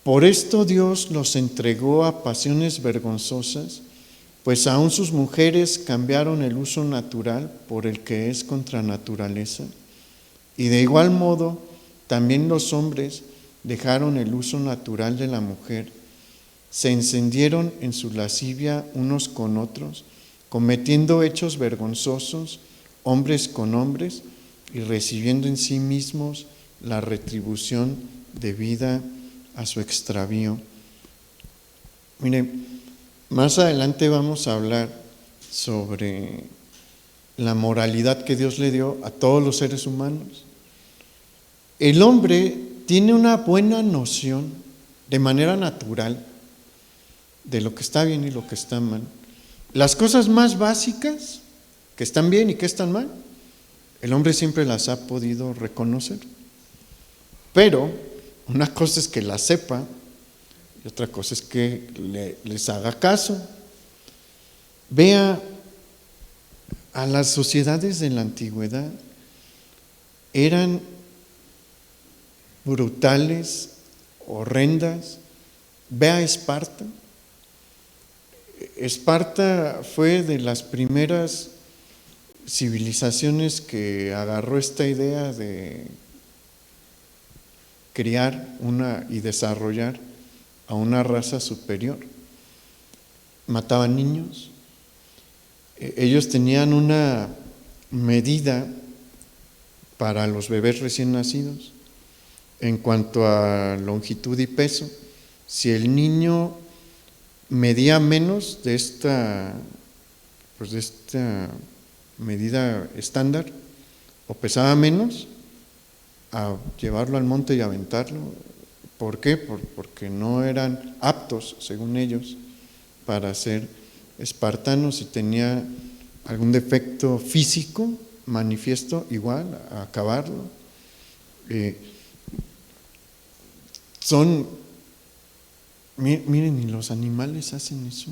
A: Por esto Dios los entregó a pasiones vergonzosas, pues aún sus mujeres cambiaron el uso natural por el que es contra naturaleza. Y de igual modo, también los hombres dejaron el uso natural de la mujer, se encendieron en su lascivia unos con otros, cometiendo hechos vergonzosos, hombres con hombres, y recibiendo en sí mismos la retribución debida a su extravío. Mire, más adelante vamos a hablar sobre la moralidad que Dios le dio a todos los seres humanos. El hombre tiene una buena noción de manera natural de lo que está bien y lo que está mal. Las cosas más básicas que están bien y que están mal, el hombre siempre las ha podido reconocer. Pero una cosa es que las sepa y otra cosa es que les haga caso. Vea a las sociedades de la antigüedad, eran brutales, horrendas. Vea a Esparta. Esparta fue de las primeras civilizaciones que agarró esta idea de criar y desarrollar a una raza superior. Mataban niños. Ellos tenían una medida para los bebés recién nacidos en cuanto a longitud y peso. Si el niño medía menos de esta medida estándar o pesaba menos, a llevarlo al monte y aventarlo. ¿Por qué? Porque no eran aptos, según ellos, para ser espartanos. Y tenía algún defecto físico manifiesto, igual, a acabarlo. Miren, ni los animales hacen eso.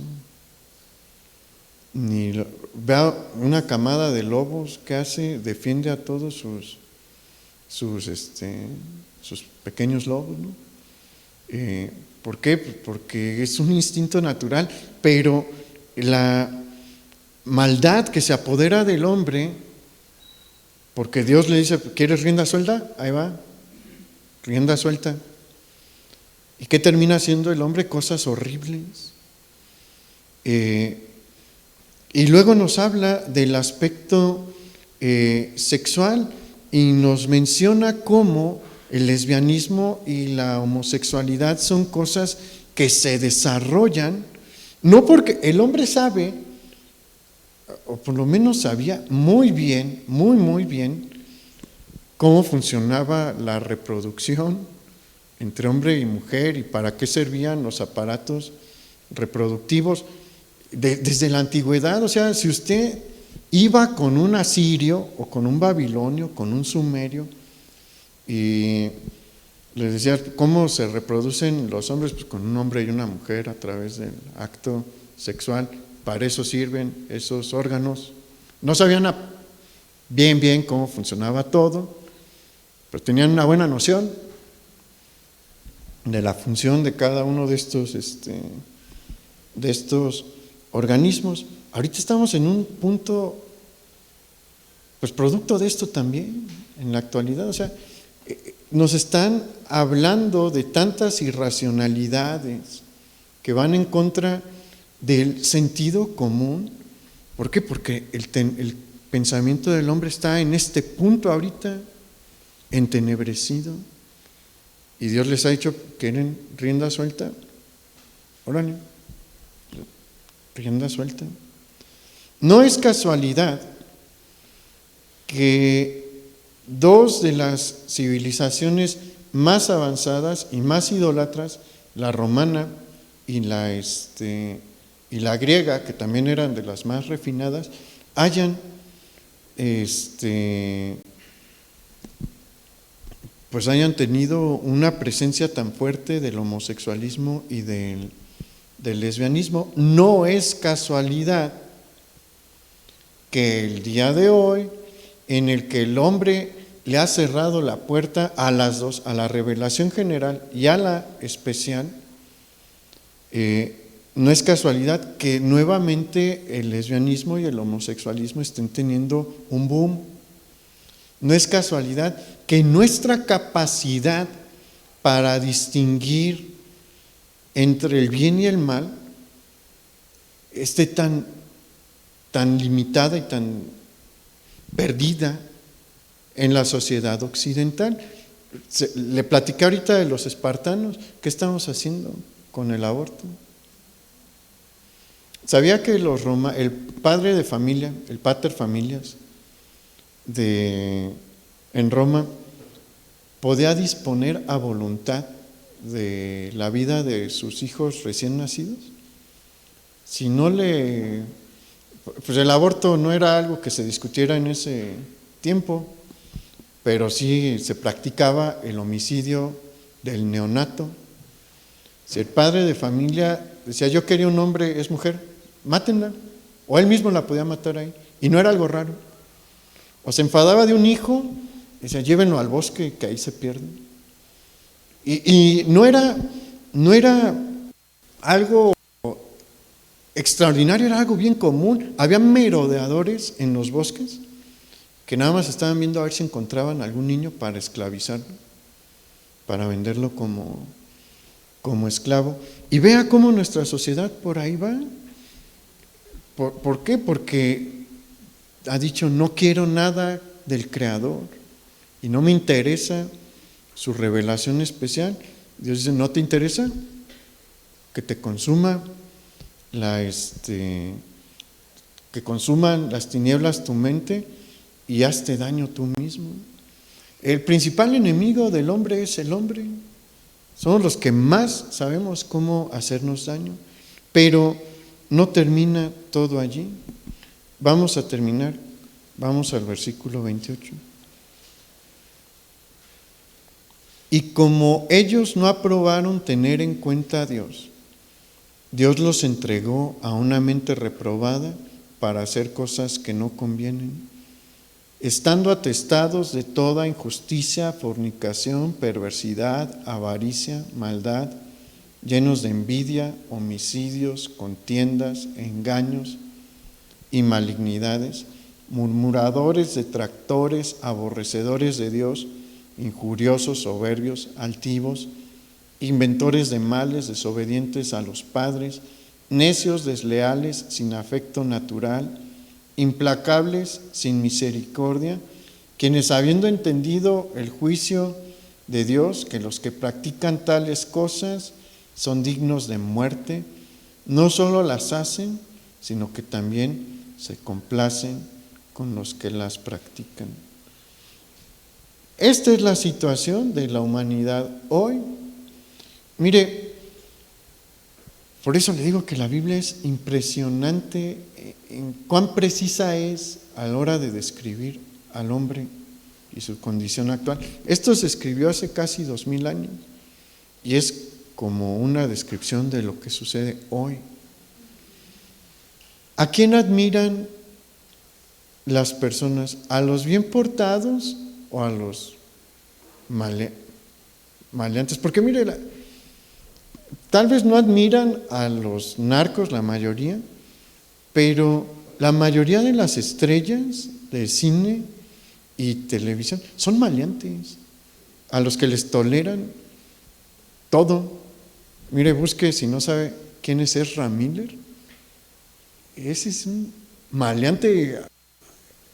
A: Vea una camada de lobos que hace, defiende a todos sus pequeños lobos, ¿no? ¿Por qué? Porque es un instinto natural, pero la maldad que se apodera del hombre, porque Dios le dice, ¿quieres rienda suelta? Ahí va, rienda suelta. ¿Y qué termina haciendo el hombre? Cosas horribles. Y luego nos habla del aspecto sexual y nos menciona cómo el lesbianismo y la homosexualidad son cosas que se desarrollan, no porque el hombre sabe, o por lo menos sabía muy bien, muy bien, cómo funcionaba la reproducción entre hombre y mujer y para qué servían los aparatos reproductivos desde la antigüedad. O sea, si usted iba con un asirio o con un babilonio, con un sumerio, y les decía cómo se reproducen los hombres, pues con un hombre y una mujer a través del acto sexual. Para eso sirven esos órganos. No sabían bien cómo funcionaba todo, pero tenían una buena noción de la función de cada uno de estos organismos. Ahorita estamos en un punto, pues producto de esto también, en la actualidad. O sea, nos están hablando de tantas irracionalidades que van en contra del sentido común. ¿Por qué? Porque el pensamiento del hombre está en este punto ahorita, entenebrecido. Y Dios les ha dicho, ¿quieren rienda suelta? Órale, rienda suelta. No es casualidad que dos de las civilizaciones más avanzadas y más idólatras, la romana y la griega, que también eran de las más refinadas, hayan pues hayan tenido una presencia tan fuerte del homosexualismo y del lesbianismo. No es casualidad que el día de hoy, en el que el hombre le ha cerrado la puerta a las dos, a la revelación general y a la especial, no es casualidad que nuevamente el lesbianismo y el homosexualismo estén teniendo un boom. No es casualidad que nuestra capacidad para distinguir entre el bien y el mal esté tan limitada y tan perdida en la sociedad occidental. Le platicé ahorita de los espartanos. ¿Qué estamos haciendo con el aborto? ¿Sabía que el padre de familia, el pater familias en Roma, podía disponer a voluntad de la vida de sus hijos recién nacidos? Si no pues el aborto no era algo que se discutiera en ese tiempo, pero sí se practicaba el homicidio del neonato. Si el padre de familia decía, yo quería un hombre, es mujer, mátenla, o él mismo la podía matar ahí, y no era algo raro. O se enfadaba de un hijo, decía, llévenlo al bosque, que ahí se pierde. Y no era algo extraordinario, era algo bien común. Había merodeadores en los bosques que nada más estaban viendo a ver si encontraban algún niño para esclavizarlo, para venderlo como esclavo. Y vea cómo nuestra sociedad por ahí va. ¿Por qué? Porque ha dicho, no quiero nada del Creador y no me interesa su revelación especial. Dios dice, ¿no te interesa? Que te consuma que consuman las tinieblas tu mente y hazte daño tú mismo. El principal enemigo del hombre es el hombre. Somos los que más sabemos cómo hacernos daño, pero no termina todo allí. Vamos a terminar, vamos al versículo 28. Y como ellos no aprobaron tener en cuenta a Dios, Dios los entregó a una mente reprobada para hacer cosas que no convienen, estando atestados de toda injusticia, fornicación, perversidad, avaricia, maldad, llenos de envidia, homicidios, contiendas, engaños y malignidades, murmuradores, detractores, aborrecedores de Dios, injuriosos, soberbios, altivos, inventores de males, desobedientes a los padres, necios, desleales, sin afecto natural, implacables, sin misericordia, quienes habiendo entendido el juicio de Dios, que los que practican tales cosas son dignos de muerte, no solo las hacen, sino que también se complacen con los que las practican. Esta es la situación de la humanidad hoy. Mire, por eso le digo que la Biblia es impresionante en cuán precisa es a la hora de describir al hombre y su condición actual. Esto se escribió hace casi 2000 años y es como una descripción de lo que sucede hoy. ¿A quién admiran las personas? ¿A los bien portados o a los maleantes? Porque mire, tal vez no admiran a los narcos, la mayoría, pero la mayoría de las estrellas de cine y televisión son maleantes. a los que les toleran todo. Mire, busque, si no sabe quién es Ezra Miller, ese es un maleante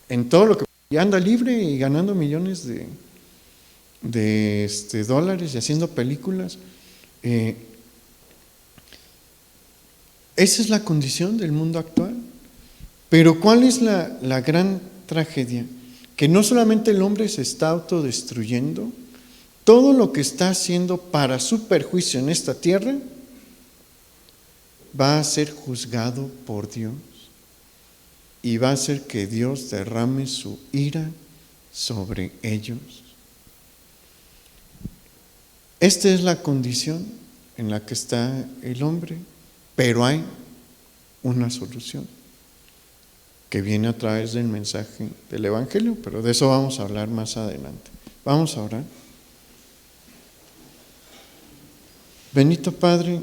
A: en todo lo que... Y anda libre y ganando millones de dólares y haciendo películas. Esa es la condición del mundo actual. Pero ¿cuál es la gran tragedia? Que no solamente el hombre se está autodestruyendo, todo lo que está haciendo para su perjuicio en esta tierra va a ser juzgado por Dios y va a hacer que Dios derrame su ira sobre ellos. Esta es la condición en la que está el hombre, pero hay una solución que viene a través del mensaje del Evangelio, pero de eso vamos a hablar más adelante. Vamos a orar. Bendito Padre,